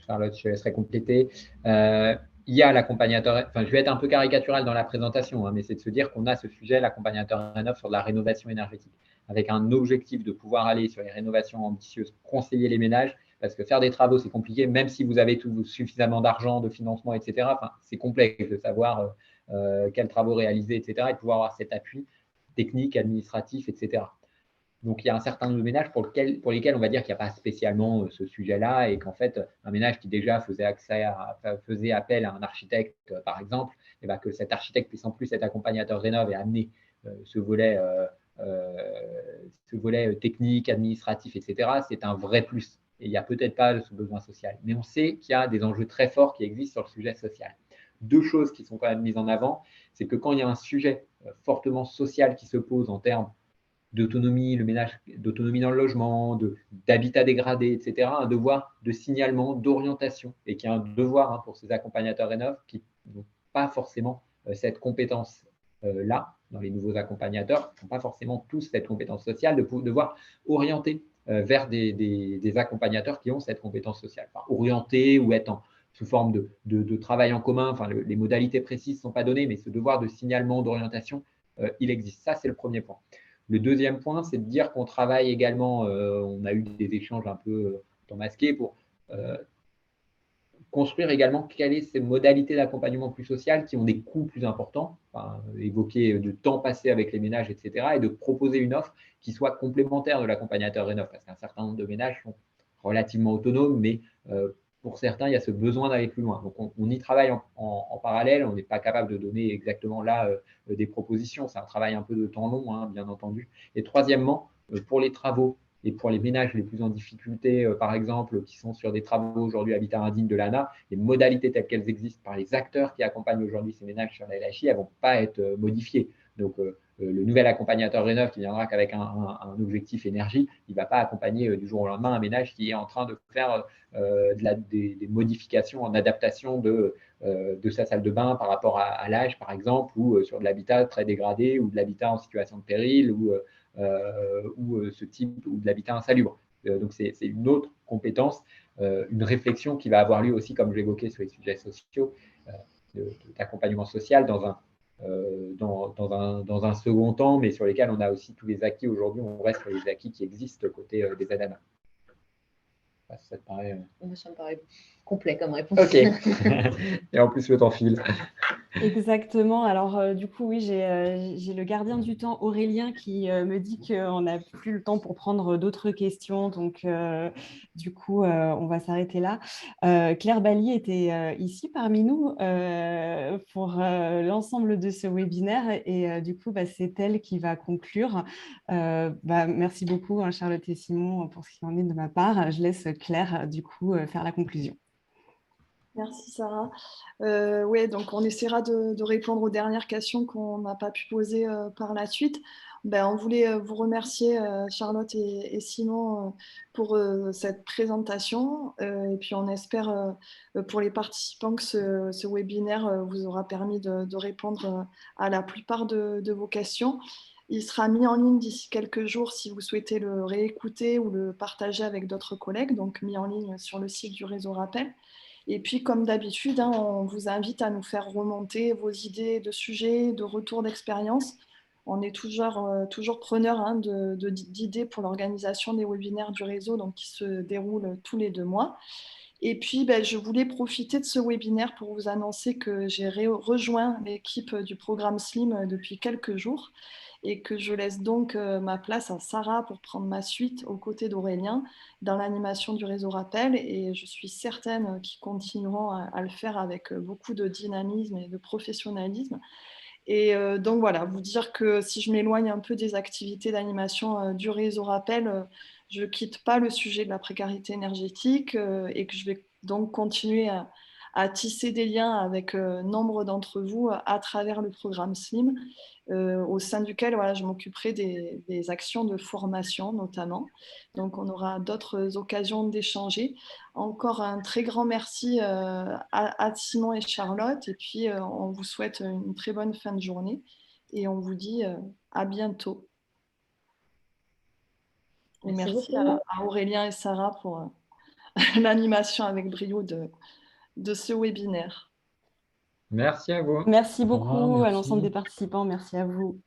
Charlotte, je te laisserai compléter. Il y a l'accompagnateur, je vais être un peu caricatural dans la présentation, mais c'est de se dire qu'on a ce sujet, l'accompagnateur Rénov, sur de la rénovation énergétique, avec un objectif de pouvoir aller sur les rénovations ambitieuses, conseiller les ménages, parce que faire des travaux, c'est compliqué, même si vous avez suffisamment d'argent, de financement, etc. C'est complexe de savoir quels travaux réaliser, etc. et de pouvoir avoir cet appui technique, administratif, etc. Donc, il y a un certain nombre de ménages pour lesquels on va dire qu'il n'y a pas spécialement ce sujet-là et qu'en fait, un ménage qui déjà faisait appel à un architecte, par exemple, et que cet architecte puisse en plus être accompagnateur Rénov et amener ce volet technique, administratif, etc., c'est un vrai plus. Et il n'y a peut-être pas ce besoin social. Mais on sait qu'il y a des enjeux très forts qui existent sur le sujet social. 2 choses qui sont quand même mises en avant, c'est que quand il y a un sujet fortement social qui se pose en termes d'autonomie, d'autonomie dans le logement, d'habitat dégradé, etc., un devoir de signalement, d'orientation, et qu'il y a un devoir pour ces accompagnateurs Rénov qui n'ont pas forcément cette compétence-là, dans les nouveaux accompagnateurs, qui n'ont pas forcément tous cette compétence sociale, de devoir orienter vers des accompagnateurs qui ont cette compétence sociale. Orienter ou être sous forme de travail en commun. Enfin, les modalités précises ne sont pas données, mais ce devoir de signalement, d'orientation, il existe. Ça, c'est le premier point. Le deuxième point, c'est de dire qu'on travaille également, on a eu des échanges un peu masqués pour construire également quelles sont ces modalités d'accompagnement plus social qui ont des coûts plus importants, enfin, évoquer du temps passé avec les ménages, etc., et de proposer une offre qui soit complémentaire de l'accompagnateur Rénov', parce qu'un certain nombre de ménages sont relativement autonomes, mais pour certains, il y a ce besoin d'aller plus loin. Donc, on y travaille en parallèle, on n'est pas capable de donner exactement là des propositions, c'est un travail un peu de temps long, hein, bien entendu. Et troisièmement, pour les travaux, et pour les ménages les plus en difficulté, par exemple, qui sont sur des travaux aujourd'hui habitat indigne de l'ANA, les modalités telles qu'elles existent par les acteurs qui accompagnent aujourd'hui ces ménages sur la LHI, elles ne vont pas être modifiées. Donc, le nouvel accompagnateur Rénov' qui viendra qu'avec un objectif énergie, il ne va pas accompagner du jour au lendemain un ménage qui est en train de faire des modifications en adaptation de sa salle de bain par rapport à l'âge, par exemple, ou sur de l'habitat très dégradé, ou de l'habitat en situation de péril, ou ce type, ou de l'habitat insalubre. Donc, c'est une autre compétence, une réflexion qui va avoir lieu aussi, comme je l'évoquais, sur les sujets sociaux, d'accompagnement social dans un second temps, mais sur lesquels on a aussi tous les acquis aujourd'hui. On reste sur les acquis qui existent côté des ADAMA. Ça te paraît… Ça me paraît complet comme réponse. Ok. Et en plus, le temps file. Exactement. Alors, du coup, oui, j'ai le gardien du temps, Aurélien, qui me dit qu'on n'a plus le temps pour prendre d'autres questions. Donc, du coup, on va s'arrêter là. Claire Bally était ici parmi nous pour l'ensemble de ce webinaire. Et du coup, c'est elle qui va conclure. Merci beaucoup, hein, Charlotte et Simon, pour ce qui en est de ma part. Je laisse Claire, du coup, faire la conclusion. Merci Sarah. Oui, donc on essaiera de répondre aux dernières questions qu'on n'a pas pu poser par la suite. On voulait vous remercier Charlotte et Simon pour cette présentation et puis on espère pour les participants que ce webinaire vous aura permis de répondre à la plupart de vos questions. Il sera mis en ligne d'ici quelques jours si vous souhaitez le réécouter ou le partager avec d'autres collègues, donc mis en ligne sur le site du réseau Rappel. Et puis, comme d'habitude, hein, on vous invite à nous faire remonter vos idées de sujets, de retours d'expérience. On est toujours preneur hein, d'idées pour l'organisation des webinaires du réseau donc, qui se déroulent tous les 2 mois. Et puis, je voulais profiter de ce webinaire pour vous annoncer que j'ai rejoint l'équipe du programme SLIM depuis quelques jours et que je laisse donc ma place à Sarah pour prendre ma suite aux côtés d'Aurélien dans l'animation du réseau Rappel. Et je suis certaine qu'ils continueront à le faire avec beaucoup de dynamisme et de professionnalisme. Et donc voilà, vous dire que si je m'éloigne un peu des activités d'animation du réseau Rappel, je ne quitte pas le sujet de la précarité énergétique et que je vais donc continuer à tisser des liens avec nombre d'entre vous à travers le programme SLIM, au sein duquel je m'occuperai des actions de formation notamment. Donc on aura d'autres occasions d'échanger. Encore un très grand merci à Simon et Charlotte et puis on vous souhaite une très bonne fin de journée et on vous dit à bientôt. Et merci à Aurélien et Sarah pour l'animation avec brio de ce webinaire. Merci à vous. Merci beaucoup Merci. à l'ensemble des participants. Merci à vous.